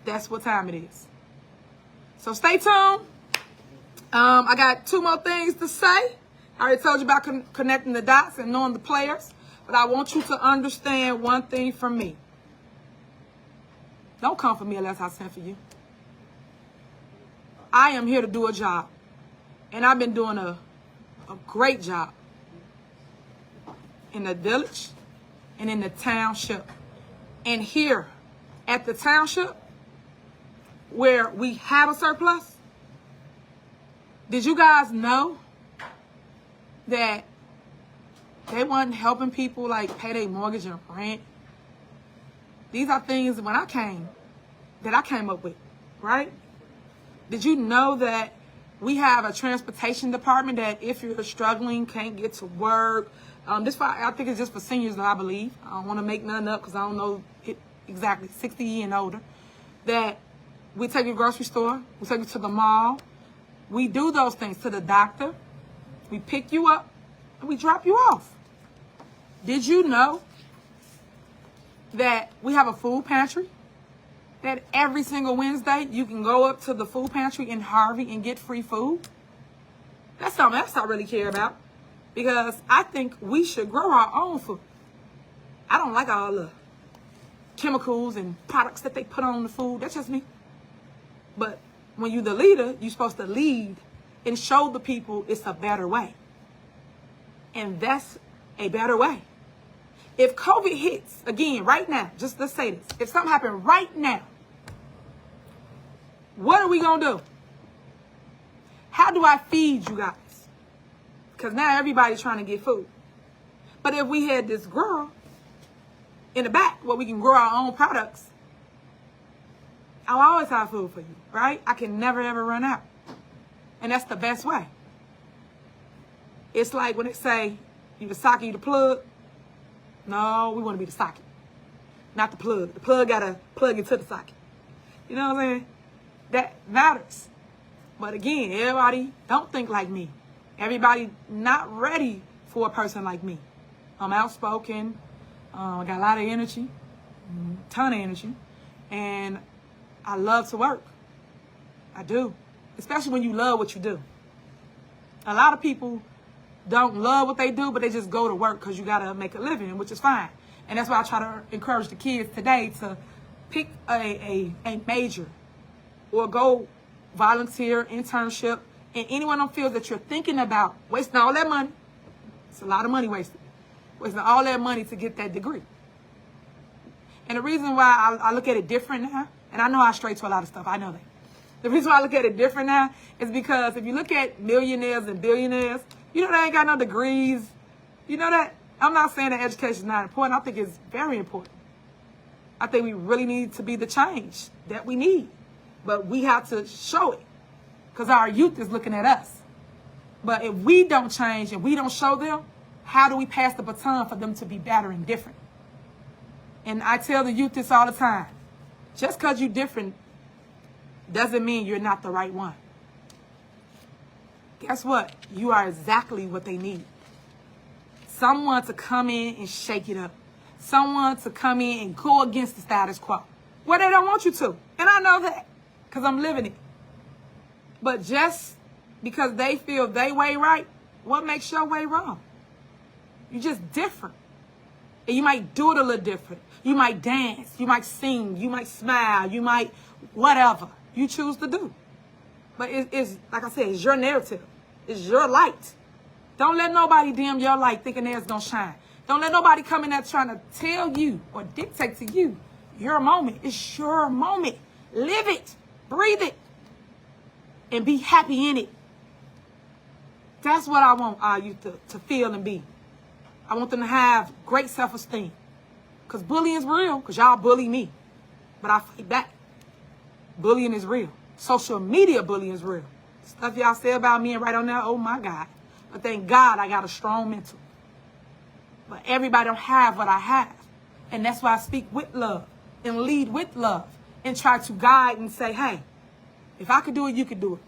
That's what time it is. So stay tuned. I got 2 more things to say. I already told you about connecting the dots and knowing the players. But I want you to understand one thing from me. Don't come for me unless I send for you. I am here to do a job. And I've been doing a great job. In the village and in the township. And here at the township, where we have a surplus, did you guys know that they wasn't helping people like pay their mortgage and rent? These are things when I came up with, right? Did you know that we have a transportation department that if you're struggling, can't get to work, I think it's just for seniors, I believe. I don't want to make nothing up because I don't know it exactly, 60 and older, that we take you to the grocery store, we take you to the mall, we do those things, to the doctor, we pick you up, and we drop you off. Did you know that we have a food pantry? That every single Wednesday you can go up to the food pantry in Harvey and get free food? That's something else I really care about. Because I think we should grow our own food. I don't like all the chemicals and products that they put on the food. That's just me. But when you're the leader, you're supposed to lead and show the people it's a better way. And that's a better way. If COVID hits, again, right now, just let's say this. If something happened right now, what are we going to do? How do I feed you guys? Because now everybody's trying to get food. But if we had this girl in the back where we can grow our own products, I'll always have food for you, right? I can never, ever run out. And that's the best way. It's like when they say, you the socket, you the plug. No, we want to be the socket, not the plug. The plug got to plug into the socket. You know what I'm saying? That matters. But again, everybody don't think like me. Everybody not ready for a person like me. I'm outspoken. I got a lot of energy, ton of energy, and I love to work. I do, especially when you love what you do. A lot of people don't love what they do, but they just go to work because you got to make a living, which is fine. And that's why I try to encourage the kids today to pick a major or go volunteer, internship, and anyone on field that you're thinking about wasting all that money. It's a lot of money wasted. Wasting all that money to get that degree. And the reason why I look at it different now, and I know I stray to a lot of stuff, I know that. The reason why I look at it different now is because if you look at millionaires and billionaires, you know they ain't got no degrees. You know that? I'm not saying that education is not important. I think it's very important. I think we really need to be the change that we need. But we have to show it. Because our youth is looking at us. But if we don't change and we don't show them, how do we pass the baton for them to be better and different? And I tell the youth this all the time. Just because you're different doesn't mean you're not the right one. Guess what? You are exactly what they need. Someone to come in and shake it up. Someone to come in and go against the status quo. Well, they don't want you to. And I know that because I'm living it. But just because they feel they way right, what makes your way wrong? You're just different. And you might do it a little different. You might dance. You might sing. You might smile. You might whatever you choose to do. But it's like I said, it's your narrative. It's your light. Don't let nobody dim your light thinking theirs gonna shine. Don't let nobody come in there trying to tell you or dictate to you your moment. It's your moment. Live it. Breathe it. And be happy in it. That's what I want our youth to feel and be. I want them to have great self-esteem. Because bullying is real. Because y'all bully me. But I fight back. Bullying is real. Social media bullying is real. Stuff y'all say about me and right on there, oh my God. But thank God I got a strong mental. But everybody don't have what I have. And that's why I speak with love. And lead with love. And try to guide and say, hey, If I could do it, you could do it.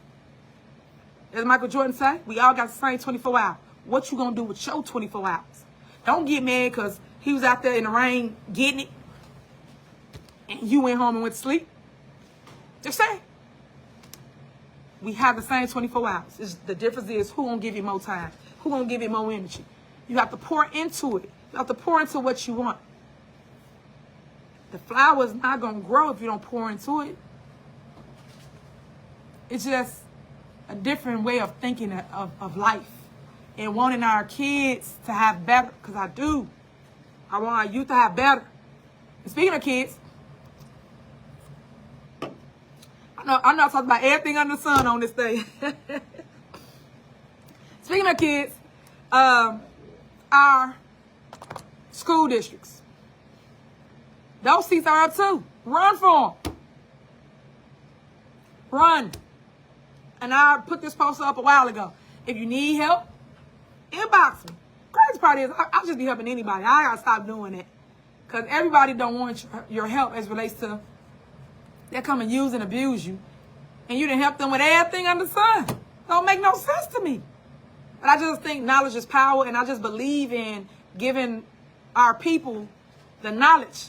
As Michael Jordan say, we all got the same 24 hours. What you gonna do with your 24 hours? Don't get mad because he was out there in the rain getting it and you went home and went to sleep. Just say. We have the same 24 hours. The difference is who gonna give you more time, who gonna give you more energy. You have to pour into it. You have to pour into what you want. The flower is not gonna grow if you don't pour into it. It's just a different way of thinking of life and wanting our kids to have better, because I do. I want our youth to have better. And speaking of kids, I'm not talking about everything under the sun on this thing. Speaking of kids, our school districts, those seats are up too. Run for them. Run. And I put this poster up a while ago. If you need help, inbox me. Crazy part is, I'll just be helping anybody. I gotta stop doing it. Because everybody don't want your help as relates to, they come and use and abuse you. And you didn't help them with everything under the sun. Don't make no sense to me. But I just think knowledge is power, and I just believe in giving our people the knowledge.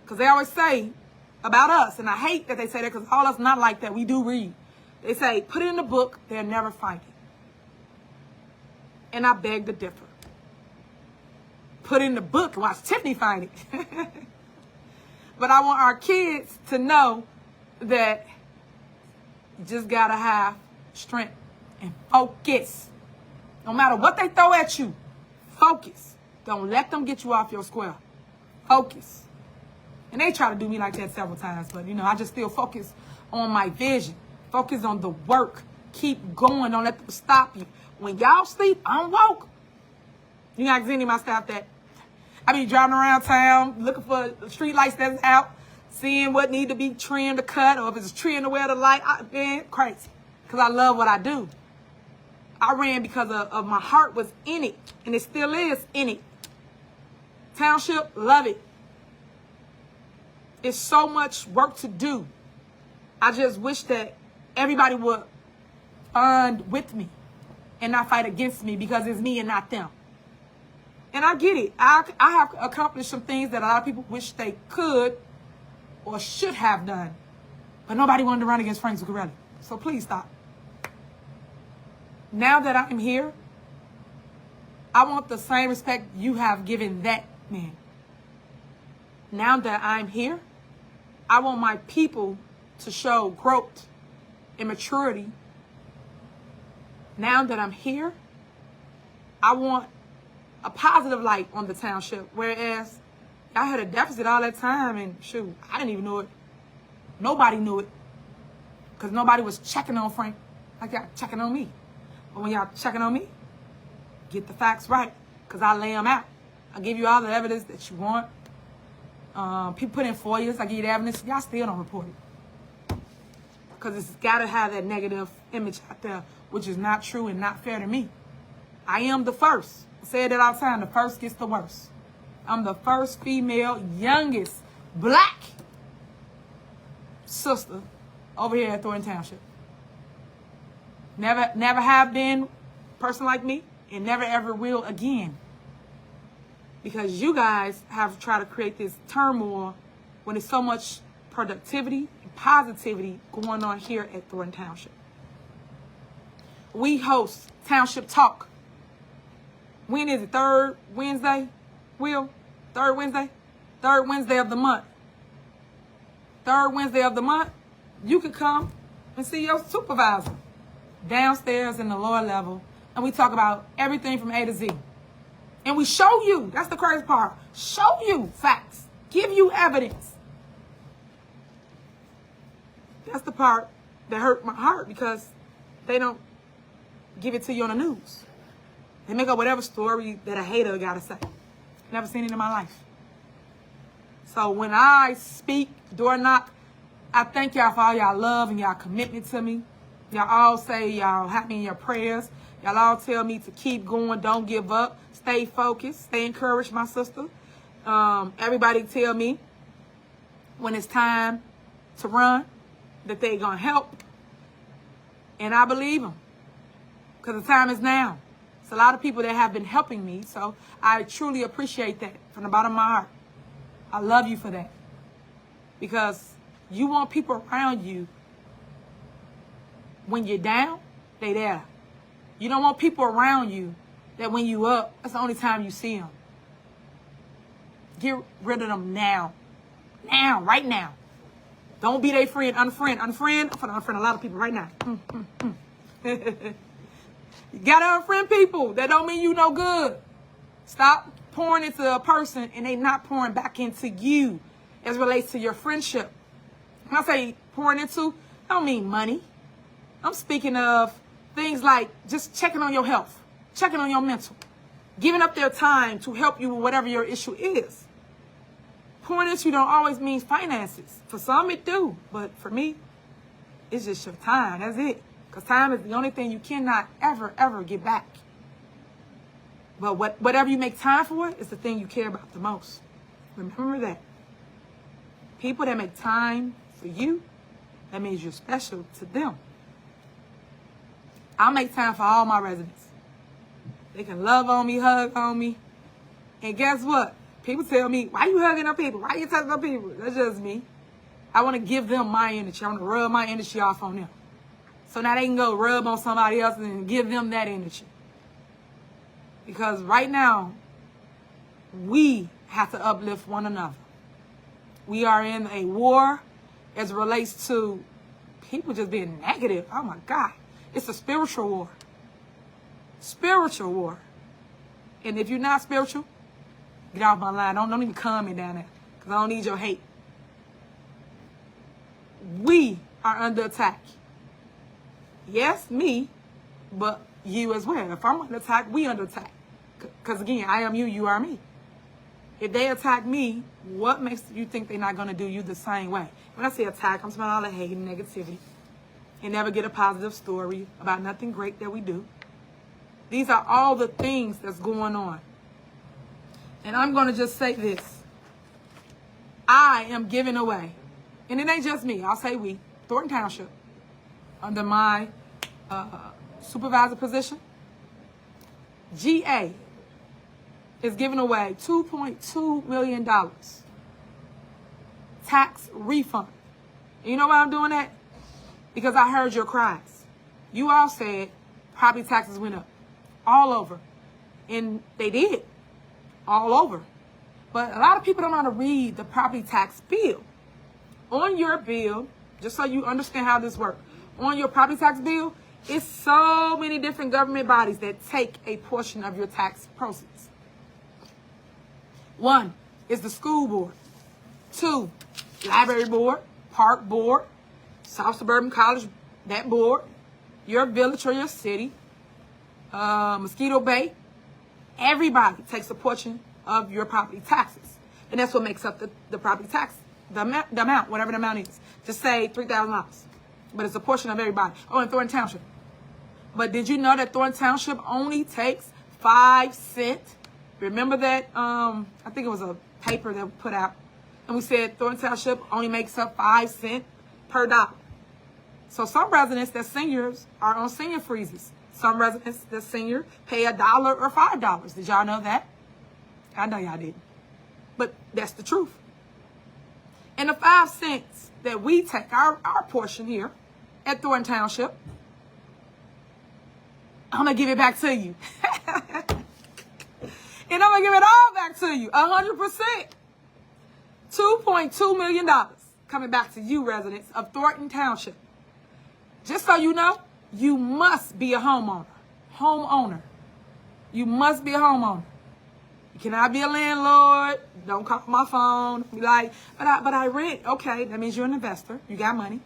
Because they always say about us, and I hate that they say that because all of us not like that. We do read. They say, put it in the book, they'll never find it. And I beg to differ. Put it in the book and watch Tiffany find it. But I want our kids to know that you just gotta have strength and focus. No matter what they throw at you, focus. Don't let them get you off your square. Focus. And they try to do me like that several times, but I just still focus on my vision. Focus on the work. Keep going. Don't let them stop you. When y'all sleep, I'm woke. You know, any of my staff that I be driving around town looking for the street lights that's out, seeing what need to be trimmed to cut, or if it's a tree in the way of the light. Man, crazy. Because I love what I do. I ran because of my heart was in it, and it still is in it. Township, love it. It's so much work to do. I just wish that everybody would bond with me and not fight against me, because it's me and not them. And I get it. I have accomplished some things that a lot of people wish they could or should have done. But nobody wanted to run against Frank Zuccarelli. So please stop. Now that I'm here, I want the same respect you have given that man. Now that I'm here, I want my people to show growth and maturity. Now that I'm here, I want a positive light on the township. Whereas I had a deficit all that time, and shoot, I didn't even know it. Nobody knew it. Because nobody was checking on Frank like y'all checking on me. But when y'all checking on me, get the facts right. Because I lay them out. I give you all the evidence that you want. People put in FOIAs. I give you the evidence. Y'all still don't report it. Because it's got to have that negative image out there, which is not true and not fair to me. I am the first. I say that all the time. The first gets the worst. I'm the first female, youngest, black sister over here at Thornton Township. Never have been a person like me, and never ever will again. Because you guys have tried to create this turmoil when there's so much productivity and positivity going on here at Thornton Township. We host Township Talk. When is it? Third Wednesday? Will? Third Wednesday? Third Wednesday of the month. Third Wednesday of the month, you can come and see your supervisor downstairs in the lower level, and we talk about everything from A to Z. And we show you, that's the crazy part, show you facts, give you evidence. That's the part that hurt my heart, because they don't give it to you on the news. They make up whatever story that a hater gotta say. Never seen it in my life. So when I speak, door knock, I thank y'all for all y'all love and y'all commitment to me. Y'all all say y'all have me in your prayers. Y'all all tell me to keep going, don't give up, stay focused, stay encouraged, my sister. Everybody tell me when it's time to run, that they're going to help. And I believe them. Because the time is now. It's a lot of people that have been helping me. So I truly appreciate that from the bottom of my heart. I love you for that. Because you want people around you, when you're down, they there. You don't want people around you that when you up, that's the only time you see them. Get rid of them now. Now, right now. Don't be their friend. Unfriend. I'm going to unfriend a lot of people right now. You gotta unfriend people. That don't mean you no good. Stop pouring into a person and they not pouring back into you as relates to your friendship. When I say pouring into, I don't mean money. I'm speaking of things like just checking on your health, checking on your mental, giving up their time to help you with whatever your issue is. Pouring into you don't always mean finances. For some it do, but for me, it's just your time. That's it. Because time is the only thing you cannot ever, ever get back. But whatever you make time for is the thing you care about the most. Remember that. People that make time for you, that means you're special to them. I make time for all my residents. They can love on me, hug on me. And guess what? People tell me, why you hugging on people? Why you touching on people? That's just me. I want to give them my energy. I want to rub my energy off on them. So now they can go rub on somebody else and give them that energy. Because right now, we have to uplift one another. We are in a war as it relates to people just being negative. Oh my God. It's a spiritual war. Spiritual war. And if you're not spiritual, get off my line. Don't even comment down there. Because I don't need your hate. We are under attack. Yes, me, but you as well. If I'm under attack, we under attack. Because again, I am you, you are me. If they attack me, what makes you think they're not going to do you the same way? When I say attack, I'm smelling all the hate and negativity. And never get a positive story about nothing great that we do. These are all the things that's going on. And I'm going to just say this. I am giving away, and it ain't just me, I'll say we, Thornton Township, under my supervisor position, GA is giving away $2.2 million tax refund. And you know why I'm doing that? Because I heard your cries. You all said property taxes went up all over. And they did. All over. But a lot of people don't know how to read the property tax bill. On your bill, just so you understand how this works, on your property tax bill, it's so many different government bodies that take a portion of your tax proceeds. 1 is the school board. 2, library board, park board, South Suburban College, that board, your village or your city, Mosquito Bay. Everybody takes a portion of your property taxes. And that's what makes up the property tax, the amount, whatever the amount is. Just say $3,000. But it's a portion of everybody. Oh, in Thornton Township. But did you know that Thornton Township only takes 5 cents? Remember that? I think it was a paper that we put out. And we said Thornton Township only makes up 5 cents per dollar. So some residents that's seniors are on senior freezes. Some residents that's senior pay $1 or $5. Did y'all know that? I know y'all didn't. But that's the truth. And the 5 cents that we take, our portion here at Thornton Township, I'm going to give it back to you. And I'm going to give it all back to you, 100%. $2.2 million coming back to you, residents of Thornton Township. Just so you know, you must be a homeowner. Homeowner. You must be a homeowner. You cannot be a landlord. Don't call my phone. Be like, but I rent. Okay, that means you're an investor. You got money.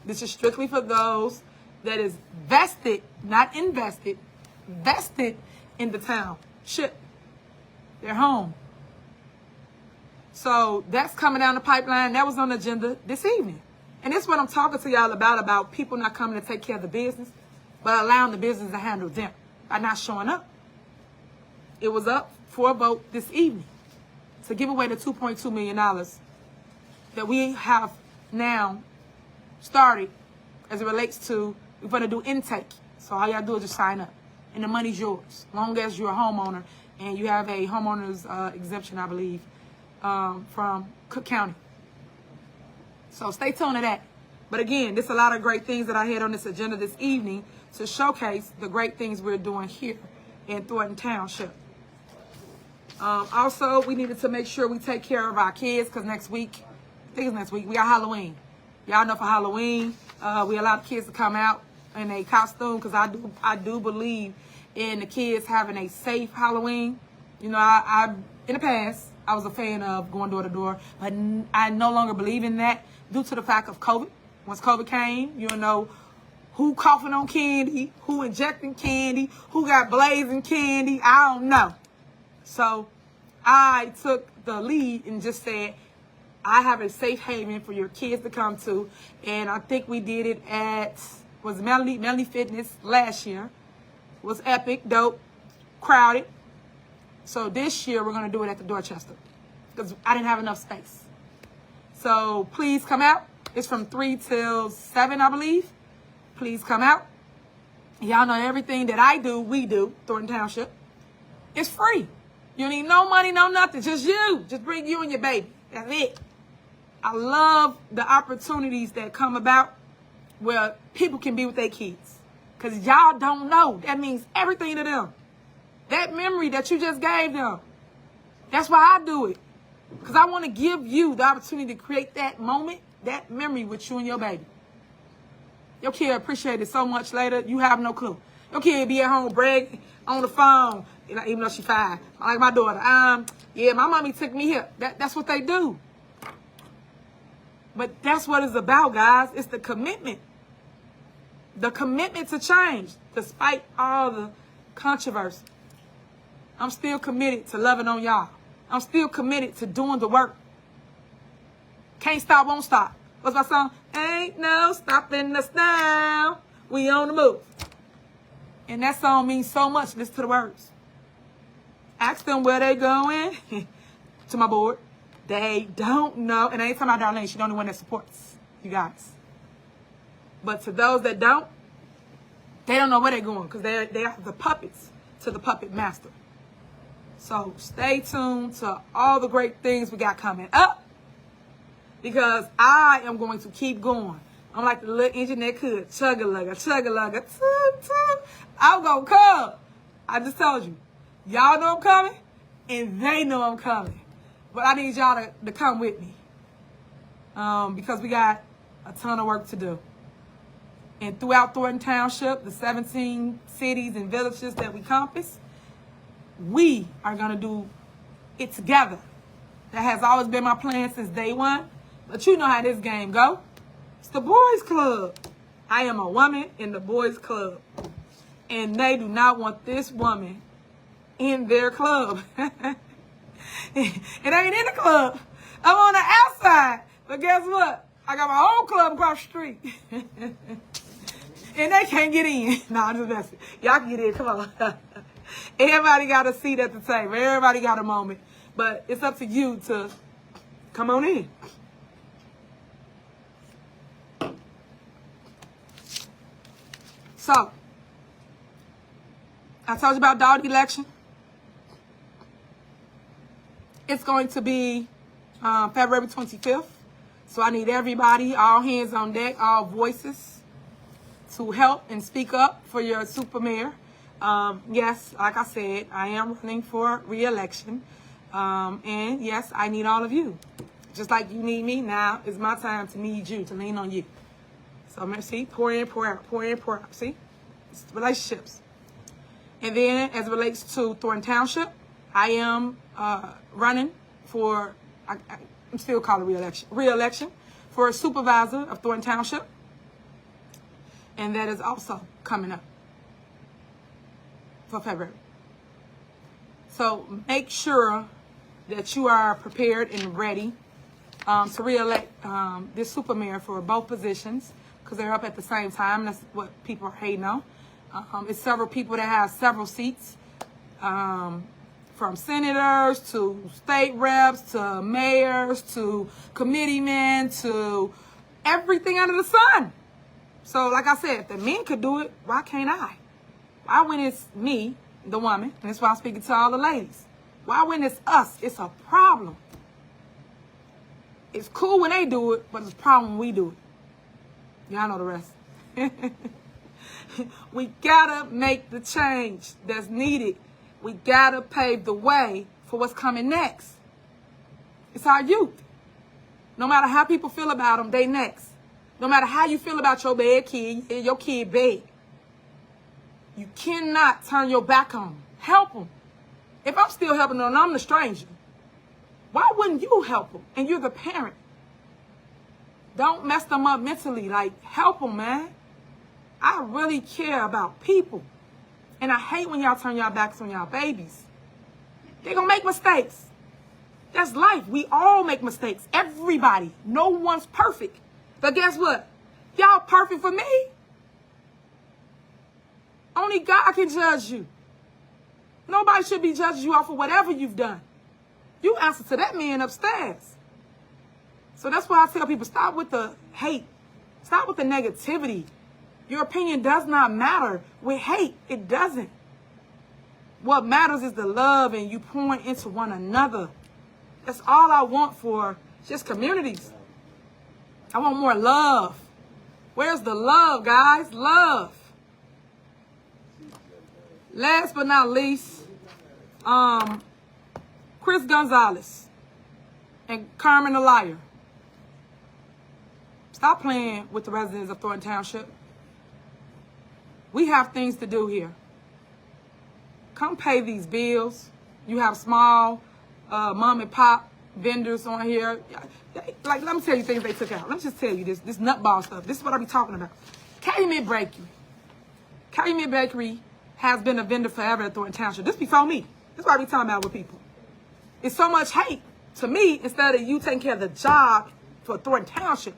This is strictly for those that is vested, not invested, vested in the township. Their home. So that's coming down the pipeline. That was on the agenda this evening. And that's what I'm talking to y'all about people not coming to take care of the business, but allowing the business to handle them by not showing up. It was up for a vote this evening to give away the $2.2 million that we have now started as it relates to, we're going to do intake. So all you got to do is just sign up. And the money's yours, as long as you're a homeowner and you have a homeowner's exemption, I believe, from Cook County. So stay tuned to that. But again, there's a lot of great things that I had on this agenda this evening to showcase the great things we're doing here in Thornton Township. Also, we needed to make sure we take care of our kids because next week, I think it's next week, we got Halloween. Y'all know for Halloween, we allow the kids to come out in a costume because I do believe in the kids having a safe Halloween. You know, I in the past, I was a fan of going door to door, but I no longer believe in that due to the fact of COVID. Once COVID came, you know, who coughing on candy, who injecting candy, who got blazing candy, I don't know. So I took the lead and just said, I have a safe haven for your kids to come to. And I think we did it at, was Melody Fitness last year. It was epic, dope, crowded. So this year we're going to do it at the Dorchester because I didn't have enough space. So please come out. It's from 3 till 7, I believe. Please come out. Y'all know everything that I do, we do, Thornton Township. It's free. You need no money, no nothing. Just you. Just bring you and your baby. That's it. I love the opportunities that come about where people can be with their kids. Because y'all don't know. That means everything to them. That memory that you just gave them. That's why I do it. Because I want to give you the opportunity to create that moment, that memory with you and your baby. Your kid appreciate it so much later, you have no clue. Your kid be at home bragging on the phone, even though she's 5. Like my daughter. Yeah, my mommy took me here. That's what they do. But that's what it's about, guys. It's the commitment. The commitment to change, despite all the controversy. I'm still committed to loving on y'all. I'm still committed to doing the work. Can't stop, won't stop. What's my song? Ain't no stopping us now. We on the move. And that song means so much. Listen to the words. Ask them where they going. To my board. They don't know. And I ain't talking about Darlene. She's the only one that supports you guys. But to those that don't, they don't know where they're going because they are the puppets to the puppet master. So stay tuned to all the great things we got coming up because I am going to keep going. I'm like the little engine that could. Chug-a-lugga, chug-a-lugga, toot-toot. I'm going to come. I just told you. Y'all know I'm coming and they know I'm coming. But I need y'all to come with me because we got a ton of work to do. And throughout Thornton Township, the 17 cities and villages that we compass, we are going to do it together. That has always been my plan since day one. But you know how this game go. It's the boys club. I am a woman in the boys club. And they do not want this woman in their club. It ain't in the club. I'm on the outside. But guess what? I got my own club across the street. And they can't get in. No, I'm just messing. Y'all can get in. Come on. Everybody got a seat at the table. Everybody got a moment. But it's up to you to come on in. So, I told you about dog election. It's going to be February 25th. So I need everybody, all hands on deck, all voices, to help and speak up for your super mayor. Yes, like I said, I am running for re-election. And yes, I need all of you. Just like you need me, now is my time to need you, to lean on you. So see, pour in, pour out, pour in, pour out. See? It's relationships. And then as it relates to Thornton Township, I am running for, I'm still calling re-election for a supervisor of Thornton Township. And that is also coming up for February. So make sure that you are prepared and ready to re-elect this super mayor for both positions because they're up at the same time. That's what people are hating on. It's several people that have several seats, from senators to state reps to mayors to committeemen to everything under the sun. So, like I said, if the men could do it, why can't I? Why when it's me, the woman, and that's why I'm speaking to all the ladies. Why when it's us, it's a problem. It's cool when they do it, but it's a problem when we do it. Y'all know the rest. We gotta make the change that's needed. We gotta pave the way for what's coming next. It's our youth. No matter how people feel about them, they next. No matter how you feel about your bad kid, your kid bad. You cannot turn your back on them. Help them. If I'm still helping them and I'm the stranger, why wouldn't you help them? And you're the parent. Don't mess them up mentally. Like, help them, man. I really care about people. And I hate when y'all turn y'all backs on y'all babies. They're going to make mistakes. That's life. We all make mistakes. Everybody. No one's perfect. But guess what? Y'all perfect for me. Only God can judge you. Nobody should be judging you off of whatever you've done. You answer to that man upstairs. So that's why I tell people, stop with the hate. Stop with the negativity. Your opinion does not matter. With hate, it doesn't. What matters is the love and you pouring into one another. That's all I want for just communities. I want more love. Where's the love, guys? Love. Last but not least, Chris Gonzalez and Carmen the Liar. Stop playing with the residents of Thornton Township. We have things to do here. Come pay these bills. You have small mom and pop vendors on here. Like, let me tell you things they took out. Let me just tell you this nutball stuff. This is what I be talking about. Calumet Bakery. Calumet Bakery has been a vendor forever at Thornton Township. This before me. This is what I be talking about with people. It's so much hate to me instead of you taking care of the job for Thornton Township.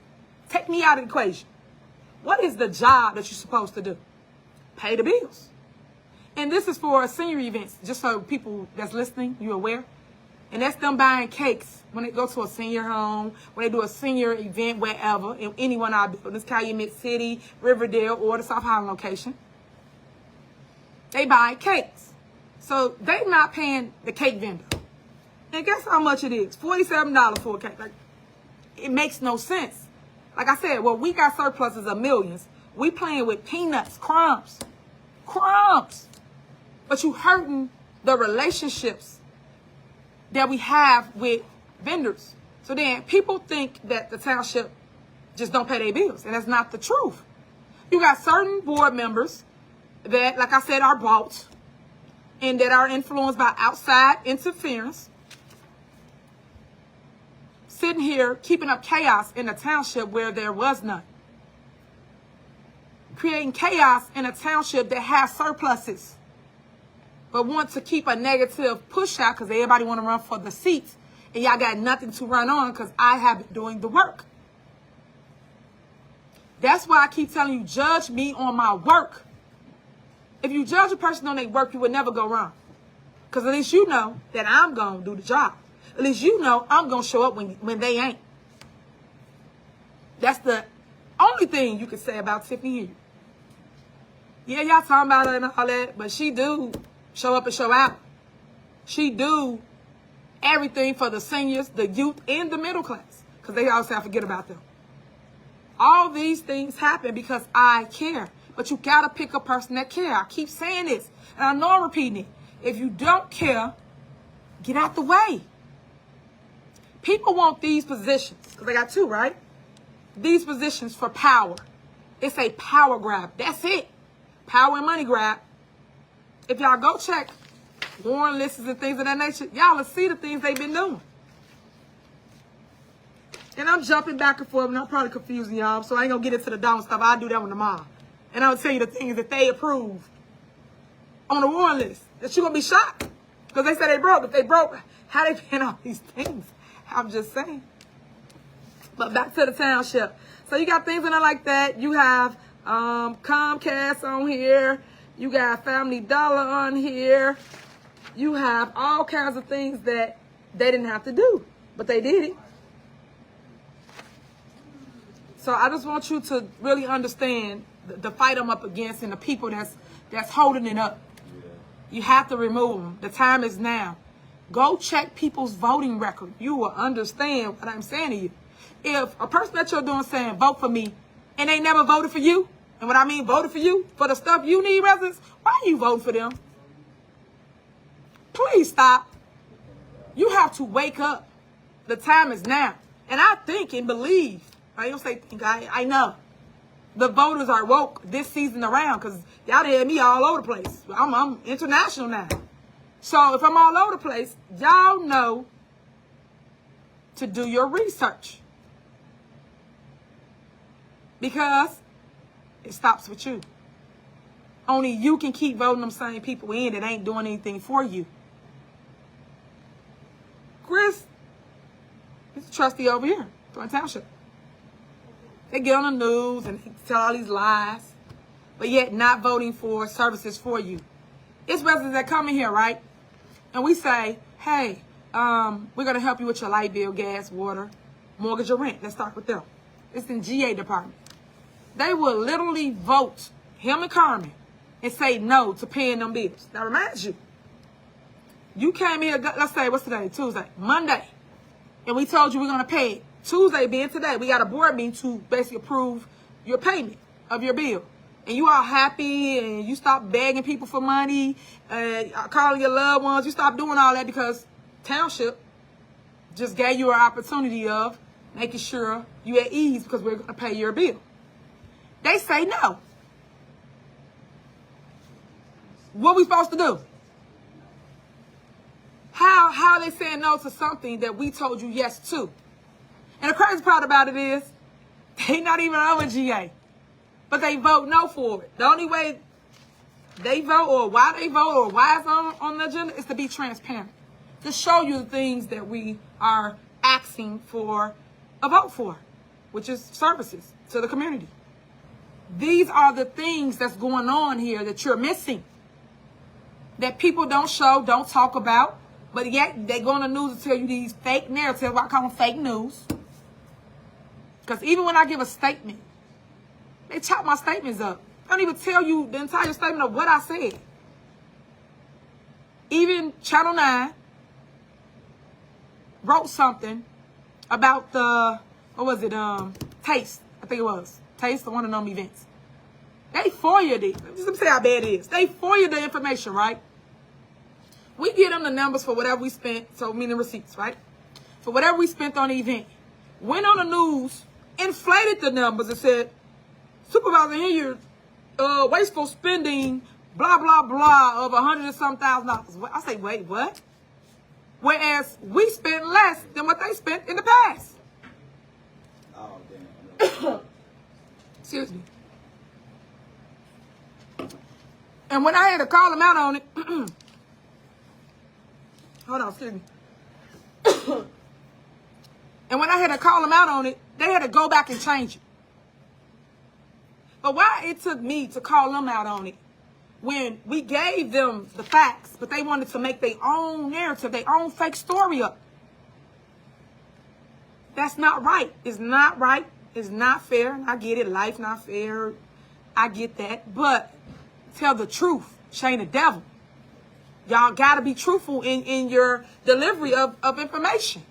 Take me out of the equation. What is the job that you're supposed to do? Pay the bills. And this is for senior events, just so people that's listening, you're aware. And that's them buying cakes when they go to a senior home, when they do a senior event, wherever, in any one of our buildings, Calumet City, Riverdale, or the South Highland location. They buy cakes. So they not paying the cake vendor. And guess how much it is? $47 for a cake. Like, it makes no sense. Like I said, well, we got surpluses of millions. We playing with peanuts, crumbs. Crumbs. But you hurting the relationships that we have with vendors. So then people think that the township just don't pay their bills. And that's not the truth. You got certain board members that, like I said, are bought and that are influenced by outside interference, sitting here keeping up chaos in a township where there was none. Creating chaos in a township that has surpluses, but want to keep a negative push out because everybody want to run for the seats, and y'all got nothing to run on because I have been doing the work. That's why I keep telling you, judge me on my work. If you judge a person on their work, you would never go wrong. Because at least you know that I'm going to do the job. At least you know I'm going to show up when they ain't. That's the only thing you can say about Tiffany here. Yeah, y'all talking about her and all that, but she do show up and show out. She do everything for the seniors, the youth, and the middle class. Because they always have to forget about them. All these things happen because I care. But you got to pick a person that care. I keep saying this, and I know I'm repeating it. If you don't care, get out the way. People want these positions, because they got two, right? These positions for power. It's a power grab. That's it. Power and money grab. If y'all go check Warren lists and things of that nature, y'all will see the things they've been doing. And I'm jumping back and forth, and I'm probably confusing y'all, so I ain't going to get into the dumb stuff. I'll do that one tomorrow. And I'll tell you the things that they approve on the Warren list. That you're going to be shocked. Because they said they broke. If they broke, how they paying all these things? I'm just saying. But back to the township. So you got things in there like that. You have Comcast on here. You got Family Dollar on here. You have all kinds of things that they didn't have to do. But they did it. So I just want you to really understand the fight I'm up against and the people that's holding it up. You have to remove them. The time is now. Go check people's voting record. You will understand what I'm saying to you. If a person that you're doing saying, vote for me, and they never voted for you, and what I mean voted for you, for the stuff you need, residents, why are you voting for them? Please stop. You have to wake up. The time is now. And I think and believe, I don't say think, I know. The voters are woke this season around because y'all had me all over the place. I'm international now. So if I'm all over the place, y'all know to do your research. Because it stops with you. Only you can keep voting them same people in that ain't doing anything for you. Chris, he's a trustee over here from Township. They get on the news and they tell all these lies, but yet not voting for services for you. It's residents that come in here, right? And we say, hey, we're going to help you with your light bill, gas, water, mortgage, or rent. Let's start with them. It's in GA department. They will literally vote him and Carmen and say no to paying them bills. That reminds you. You came here, let's say, what's today? Tuesday, Monday. And we told you we're going to pay it. Tuesday being today, we got a board meeting to basically approve your payment of your bill. And you all happy and you stop begging people for money, calling your loved ones. You stop doing all that because Township just gave you an opportunity of making sure you at ease because we're going to pay your bill. They say no. What we supposed to do? How are they saying no to something that we told you yes to? And the crazy part about it is, they not even on a GA. But they vote no for it. The only way they vote or why they vote or why it's on the agenda is to be transparent. To show you the things that we are asking for a vote for, which is services to the community. These are the things that's going on here that you're missing. That people don't show, don't talk about. But yet they go on the news and tell you these fake narratives. I call them fake news. Because even when I give a statement, they chop my statements up. I don't even tell you the entire statement of what I said. Even Channel 9 wrote something about the, what was it, Taste. I think it was. Taste, the one of them events. They FOIA'd it. Let me say how bad it is. They FOIA'd the information, right? We get them the numbers for whatever we spent, so meaning receipts, right? For whatever we spent on the event. Went on the news, inflated the numbers and said, Supervisor Hilliard, wasteful spending, blah, blah, blah, of $100 and some thousand. I say, wait, what? Whereas we spent less than what they spent in the past. Oh, damn. Excuse me. And when I had to call them out on it, hold on, excuse me. And when I had to call them out on it, they had to go back and change it. But why it took me to call them out on it when we gave them the facts, but they wanted to make their own narrative, their own fake story up. That's not right. It's not right. It's not fair. I get it. Life not fair. I get that. But tell the truth. Shame the devil. Y'all got to be truthful in your delivery of information.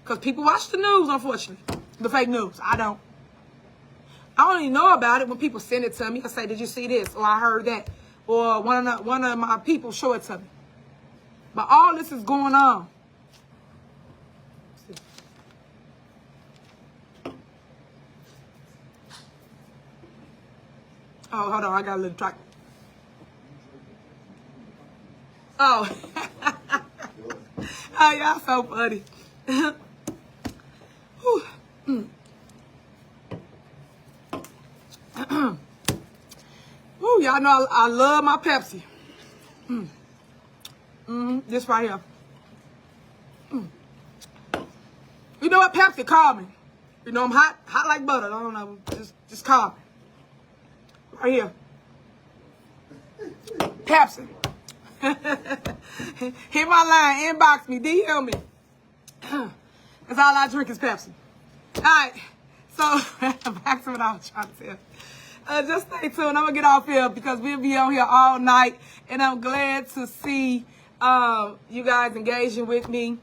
Because people watch the news, unfortunately. The fake news. I don't. I only know about it when people send it to me. I say, did you see this? Or I heard that. Or one of my people show it to me. But all this is going on. Oh, hold on. I got a little track. Oh. Oh, y'all so funny. Woo, y'all know I love my Pepsi. This right here. You know what? Pepsi, call me. You know I'm hot like butter. I don't know. Just call me. Right here. Pepsi. Hit my line, inbox me, DM me. That's all I drink is Pepsi. All right. So back to what I was trying to tell. Just stay tuned. I'm gonna get off here because we'll be on here all night, and I'm glad to see you guys engaging with me.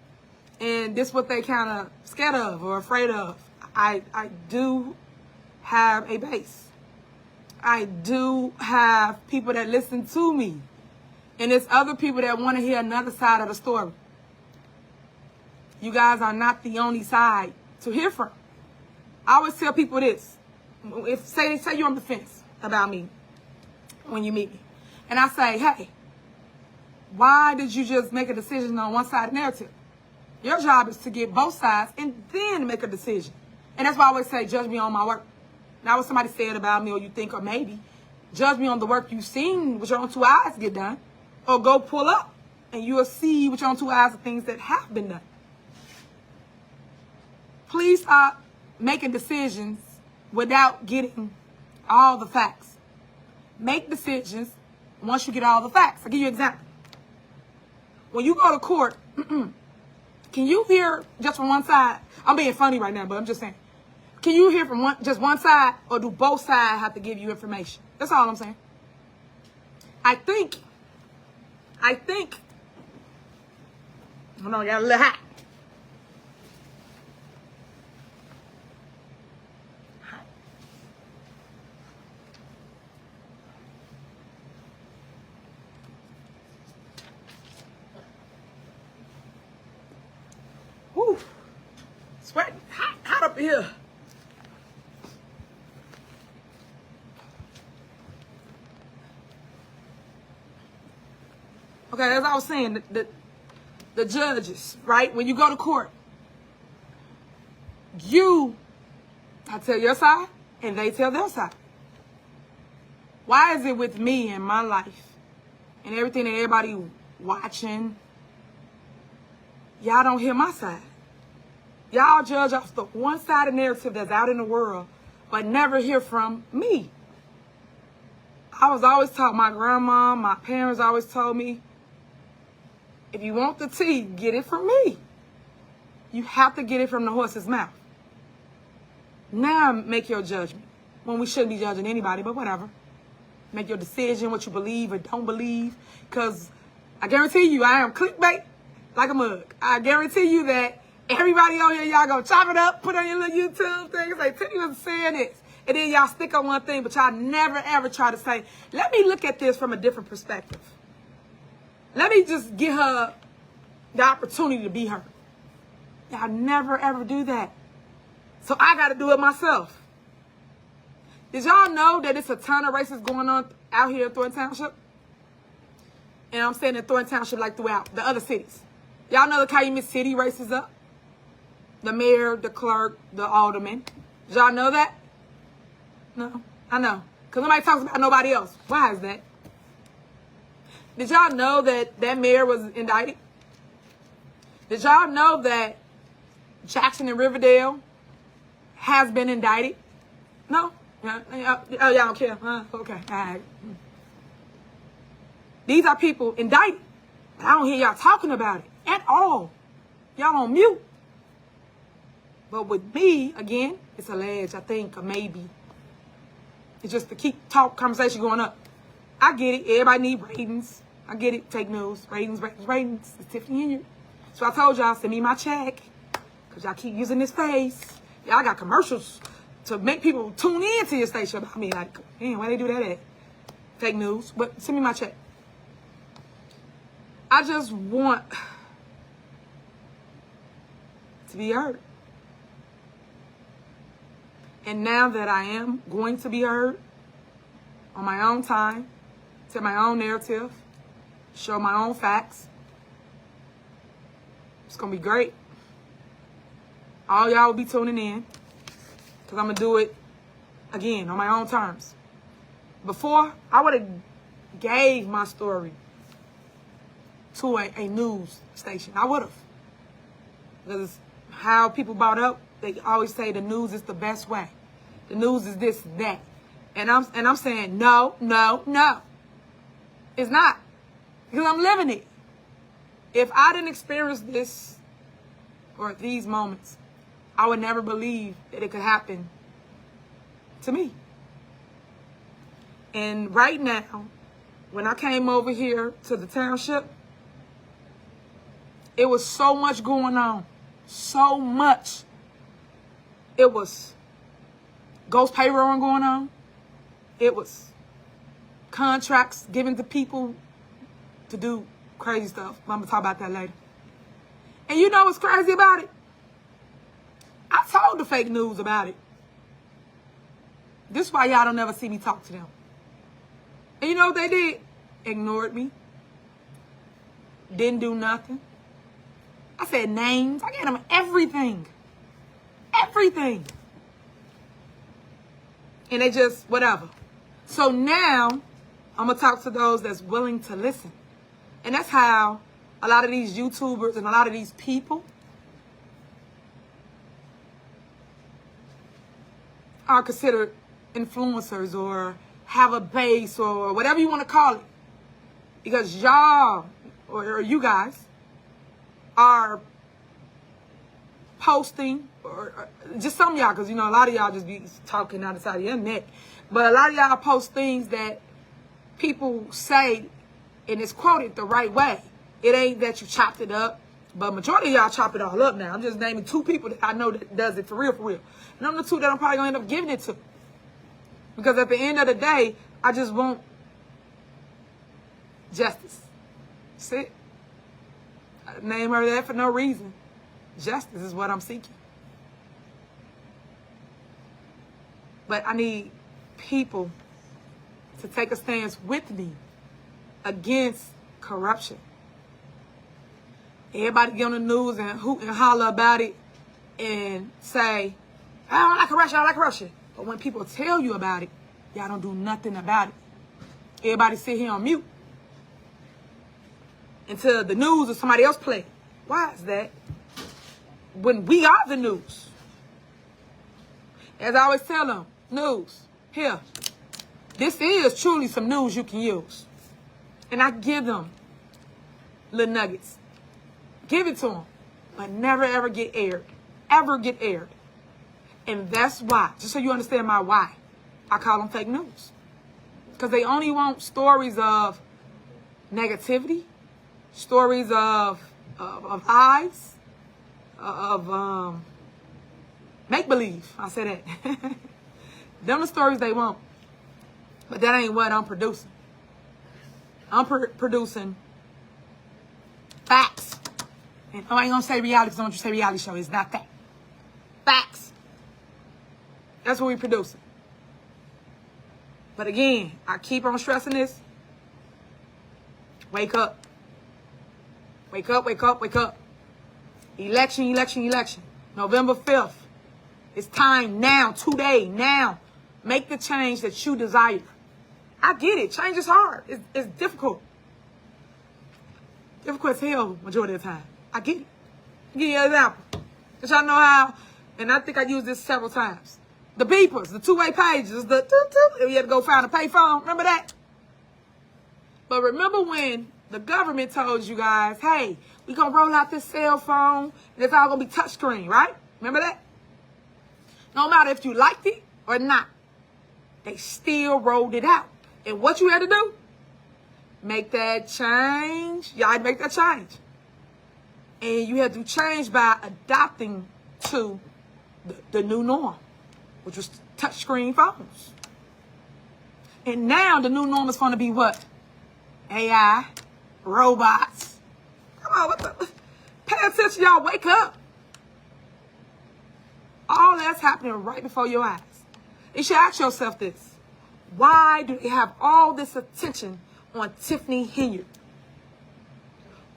And this is what they kind of scared of or afraid of. I do have a base. I do have people that listen to me. And there's other people that want to hear another side of the story. You guys are not the only side to hear from. I always tell people this. If say you're on the fence about me when you meet me. And I say, hey, why did you just make a decision on one side of the narrative? Your job is to get both sides and then make a decision. And that's why I always say, judge me on my work. Not what somebody said about me or you think or maybe. Judge me on the work you've seen with your own two eyes get done. Or go pull up and you'll see with your own two eyes the things that have been done. Please stop making decisions without getting all the facts. Make decisions once you get all the facts. I'll give you an example. When you go to court, can you hear just from one side? I'm being funny right now, but I'm just saying. Can you hear from just one side, or do both sides have to give you information? That's all I'm saying. I think, hold on, I got a little hot. Whew, sweating, hot up here. Okay, as I was saying, the judges, right? When you go to court, I tell your side and they tell their side. Why is it with me and my life and everything that everybody watching, y'all don't hear my side? Y'all judge off the one side of the narrative that's out in the world, but never hear from me. I was always taught, my grandma, my parents always told me, if you want the tea, get it from me. You have to get it from the horse's mouth. Now make your judgment. When we shouldn't be judging anybody, but whatever. Make your decision, what you believe or don't believe. Because I guarantee you, I am clickbait like a mug. I guarantee you that everybody on here, y'all go chop it up, put on your little YouTube thing, say, Tiffany was saying this. And then y'all stick on one thing, but y'all never ever try to say, let me look at this from a different perspective. Let me just give her the opportunity to be her. Y'all never, ever do that. So I got to do it myself. Did y'all know that it's a ton of races going on out here in Thornton Township? And I'm saying in Thornton Township like throughout the other cities. Y'all know the Calumet City races up? The mayor, the clerk, the alderman. Did y'all know that? No, I know. Because nobody talks about nobody else. Why is that? Did y'all know that that mayor was indicted? Did y'all know that Jackson and Riverdale has been indicted? No? Oh, y'all don't care? Okay, all right. These are people indicted. But I don't hear y'all talking about it at all. Y'all on mute. But with me, again, it's alleged, I think, or maybe. It's just to keep conversation going up. I get it. Everybody need ratings. I get it. Fake news. Ratings. It's Tiffany in you. So I told y'all, send me my check. Because y'all keep using this face. Y'all got commercials to make people tune in to your station about me. Like, man, why they do that at? Fake news. But send me my check. I just want to be heard. And now that I am going to be heard on my own time, tell my own narrative, show my own facts, it's going to be great. All y'all will be tuning in because I'm going to do it again on my own terms. Before, I would have gave my story to a news station. I would have. Because how people brought up, they always say the news is the best way. The news is this, that. And I'm saying, no. It's not. Because I'm living it. If I didn't experience this or these moments, I would never believe that it could happen to me. And right now, when I came over here to the township, it was so much going on. So much. It was ghost payroll going on. It was contracts given to people to do crazy stuff. I'm going to talk about that later. And you know what's crazy about it? I told the fake news about it. This is why y'all don't ever see me talk to them. And you know what they did? Ignored me. Didn't do nothing. I said names. I gave them everything. Everything. And they just, whatever. So now, I'm going to talk to those that's willing to listen. And that's how a lot of these YouTubers and a lot of these people are considered influencers or have a base or whatever you want to call it. Because y'all, or you guys, are posting, or just some of y'all, because, you know, a lot of y'all just be talking out the side of your neck. But a lot of y'all post things that people say, and it's quoted the right way. It ain't that you chopped it up, but majority of y'all chop it all up now. I'm just naming 2 people that I know that does it for real, for real. And I'm the 2 that I'm probably going to end up giving it to. Because at the end of the day, I just want justice. That's it. I name her that for no reason. Justice is what I'm seeking. But I need people to take a stance with me against corruption. Everybody get on the news and hoot and holler about it and say, I don't like corruption, I don't like corruption. But when people tell you about it, y'all don't do nothing about it. Everybody sit here on mute until the news or somebody else play. Why is that? When we are the news. As I always tell them, news, here. This is truly some news you can use. And I give them little nuggets. Give it to them. But never, ever get aired. Ever get aired. And that's why, just so you understand my why, I call them fake news. Because they only want stories of negativity, stories of lies, of make-believe. I say that. Them the stories they want. But that ain't what I'm producing. I'm producing facts. And I ain't gonna say reality because I don't want you to say reality show. It's not that. Facts. That's what we producing. But again, I keep on stressing this. Wake up. Wake up, wake up, wake up. Election, election, election. November 5th. It's time now, today, now. Make the change that you desire. I get it. Change is hard. It's difficult. Difficult as hell majority of the time. I get it. I'll give you an example. Because y'all know how, and I think I used this several times. The beepers, the two-way pages, the toot-toot. You had to go find a payphone. Remember that? But remember when the government told you guys, hey, we're going to roll out this cell phone, and it's all going to be touchscreen, right? Remember that? No matter if you liked it or not, they still rolled it out. And what you had to do? Make that change. Y'all had to make that change. And you had to change by adopting to the new norm, which was touchscreen phones. And now the new norm is going to be what? AI, robots. Come on, what the? Pay attention, y'all. Wake up. All that's happening right before your eyes. You should ask yourself this. Why do they have all this attention on Tiffany Hilliard?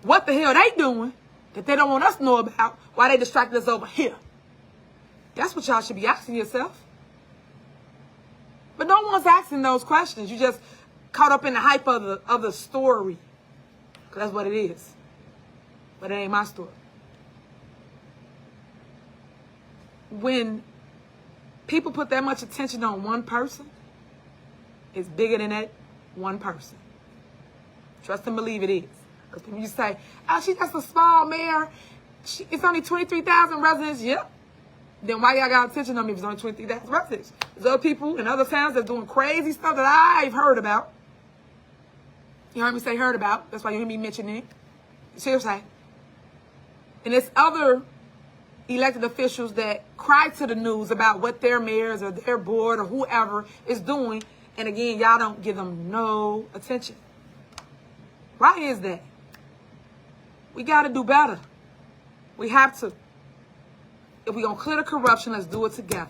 What the hell they doing that they don't want us to know about? Why they distracted us over here? That's what y'all should be asking yourself. But no one's asking those questions. You just caught up in the hype of the story. Because that's what it is. But it ain't my story. When people put that much attention on one person, it's bigger than that one person. Trust and believe it is. Because people just say, oh, she's just a small mayor. It's only 23,000 residents. Yep. then why y'all got attention on me if it's only 23,000 residents? There's other people in other towns that's doing crazy stuff that I've heard about. You heard me say heard about. That's why you hear me mentioning it. Seriously. And there's other elected officials that cry to the news about what their mayors or their board or whoever is doing. And again, y'all don't give them no attention. Why is that? We got to do better. We have to. If we're going to clear the corruption, let's do it together.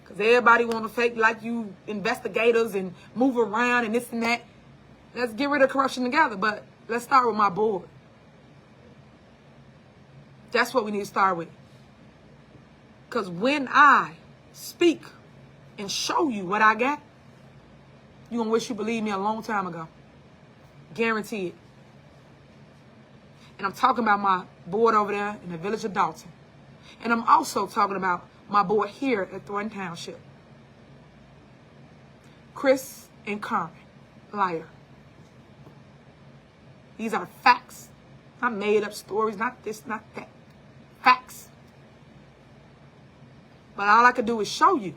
Because everybody want to fake like you investigators and move around and this and that. Let's get rid of corruption together. But let's start with my board. That's what we need to start with. Because when I speak and show you what I got, you're going to wish you believed me a long time ago. Guarantee it. And I'm talking about my board over there in the village of Dalton. And I'm also talking about my board here at Thornton Township. Chris and Carmen, liar. These are facts. Not made up stories, not this, not that. Facts. But all I could do is show you.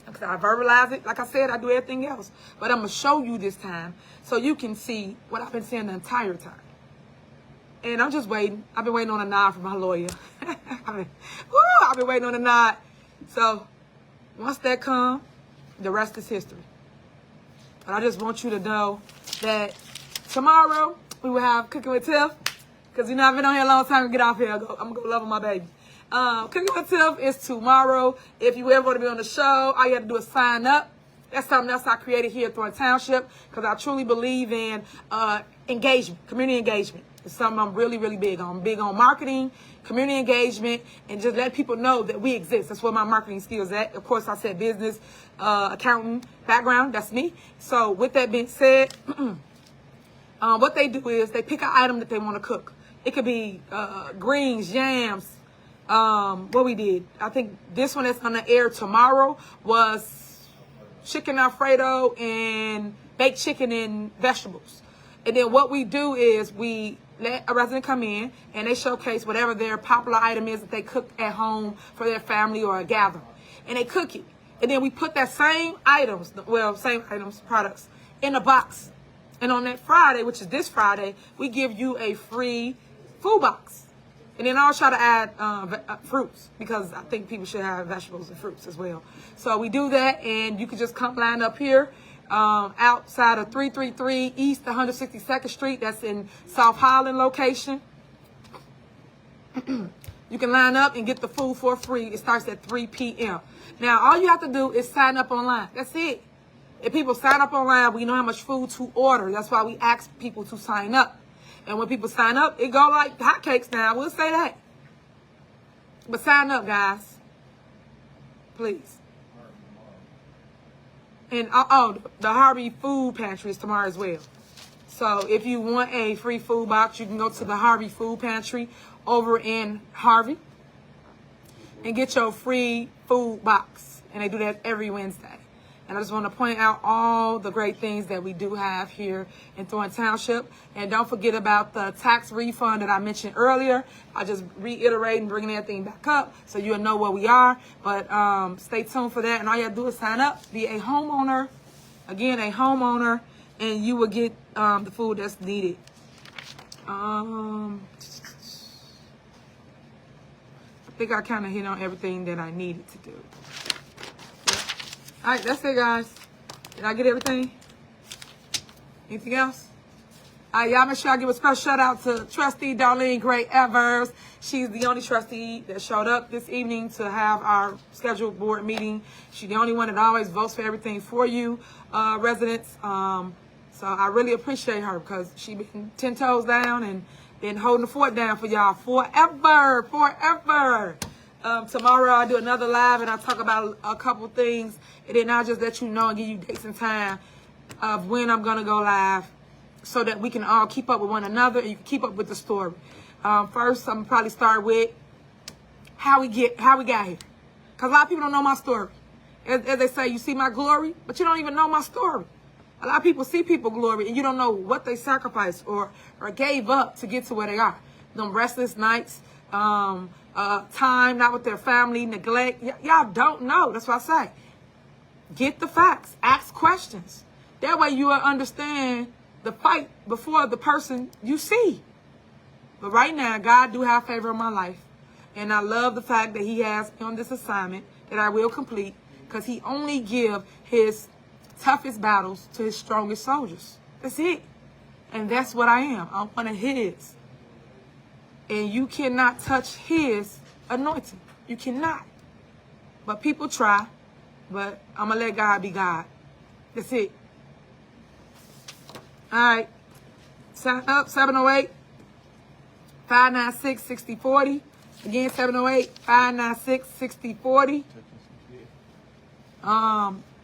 Because I verbalize it. Like I said, I do everything else. But I'm going to show you this time so you can see what I've been saying the entire time. And I'm just waiting. I've been waiting on a nod from my lawyer. I've been waiting on a nod. So once that comes, the rest is history. But I just want you to know that tomorrow we will have Cooking with Tiff. Because, you know, I've been on here a long time to get off here. I'm going to go love on my baby. Cooking with Tiff is tomorrow. If you ever want to be on the show, all you have to do is sign up. That's something else I created here at Thornton Township. Because I truly believe in engagement, community engagement. It's something I'm really, really big on. I'm big on marketing, community engagement, and just let people know that we exist. That's where my marketing skills at. Of course, I said business, accountant background. That's me. So with that being said, what they do is they pick an item that they want to cook. It could be greens, yams. What we did, I think this one that's on the air tomorrow was chicken Alfredo and baked chicken and vegetables. And then what we do is we let a resident come in and they showcase whatever their popular item is that they cook at home for their family or a gathering. And they cook it. And then we put that same items, products, in a box. And on that Friday, which is this Friday, we give you a free food box. And then I'll try to add fruits because I think people should have vegetables and fruits as well. So we do that, and you can just come line up here outside of 333 East 162nd Street. That's in South Highland location. You can line up and get the food for free. It starts at 3 p.m. Now, all you have to do is sign up online. That's it. If people sign up online, we know how much food to order. That's why we ask people to sign up. And when people sign up, it go like hotcakes now. We'll say that. But sign up, guys. Please. And, the Harvey Food Pantry is tomorrow as well. So if you want a free food box, you can go to the Harvey Food Pantry over in Harvey and get your free food box. And they do that every Wednesday. And I just want to point out all the great things that we do have here in Thornton Township. And don't forget about the tax refund that I mentioned earlier. I just reiterate and bringing everything back up so you'll know where we are. But stay tuned for that. And all you have to do is sign up, be a homeowner. Again, a homeowner. And you will get the food that's needed. I think I kind of hit on everything that I needed to do. All right, that's it, guys. Did I get everything? Anything else? All right, y'all make sure I give a special shout out to Trustee Darlene Gray Evers. She's the only trustee that showed up this evening to have our scheduled board meeting. She's the only one that always votes for everything for you, residents. So I really appreciate her because she's been 10 toes down and been holding the fort down for y'all forever. Tomorrow I'll do another live and I'll talk about a couple things, and then I'll just let you know and give you dates and time of when I'm gonna go live so that we can all keep up with one another and you can keep up with the story. First, I'm gonna probably start with how we got here, because a lot of people don't know my story. As they say, you see my glory, but you don't even know my story. A lot of people see people's glory and you don't know what they sacrificed or gave up to get to where they are. Them restless nights, time not with their family, neglect. Y'all don't know. That's what I say. Get the facts. Ask questions. That way you will understand the fight before the person you see. But right now, God do have favor in my life. And I love the fact that he has me on this assignment that I will complete, because he only give his toughest battles to his strongest soldiers. That's it. And that's what I am. I'm one of his. And you cannot touch his anointing. You cannot. But people try. But I'm going to let God be God. That's it. All right. Sign up, 708-596-6040. Again, 708-596-6040.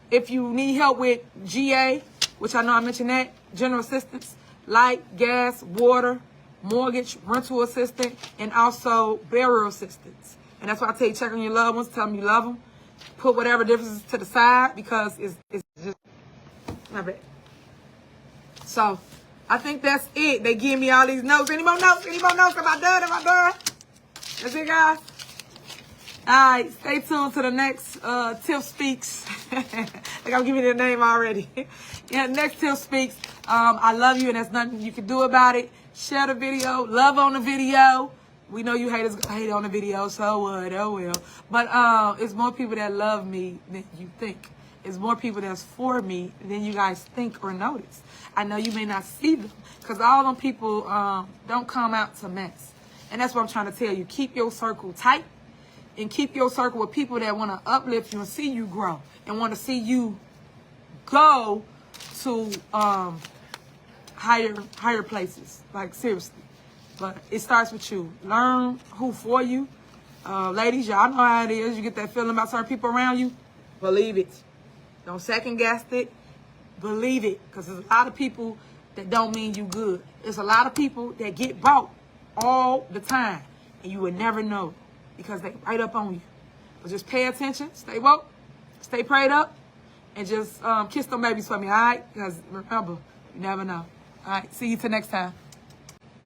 If you need help with GA, which I know I mentioned that, general assistance, light, gas, water, mortgage, rental assistance, and also burial assistance. And that's why I tell you, check on your loved ones, tell them you love them. Put whatever differences to the side, because it's just not bad. So, I think that's it. They give me all these notes. Any more notes? Any more notes? Am I done? Am I done? That's it, guys. All right, stay tuned to the next Tiff Speaks. Like I'm giving you the name already. Yeah, next Tiff Speaks. I love you, and there's nothing you can do about it. Share the video. Love on the video. We know you haters hate on the video, so what? Oh, well. But it's more people that love me than you think. It's more people that's for me than you guys think or notice. I know you may not see them, because all them people don't come out to mess. And that's what I'm trying to tell you. Keep your circle tight, and keep your circle with people that want to uplift you and see you grow and want to see you go to higher places. Like, seriously. But it starts with you. Learn who for you. Ladies, y'all know how it is. You get that feeling about certain people around you. Believe it. Don't second guess it. Believe it. Because there's a lot of people that don't mean you good. There's a lot of people that get bought all the time, and you would never know, because they right up on you. But just pay attention, stay woke, stay prayed up, and just kiss them babies for me, all right? Because remember, you never know. All right, see you till next time.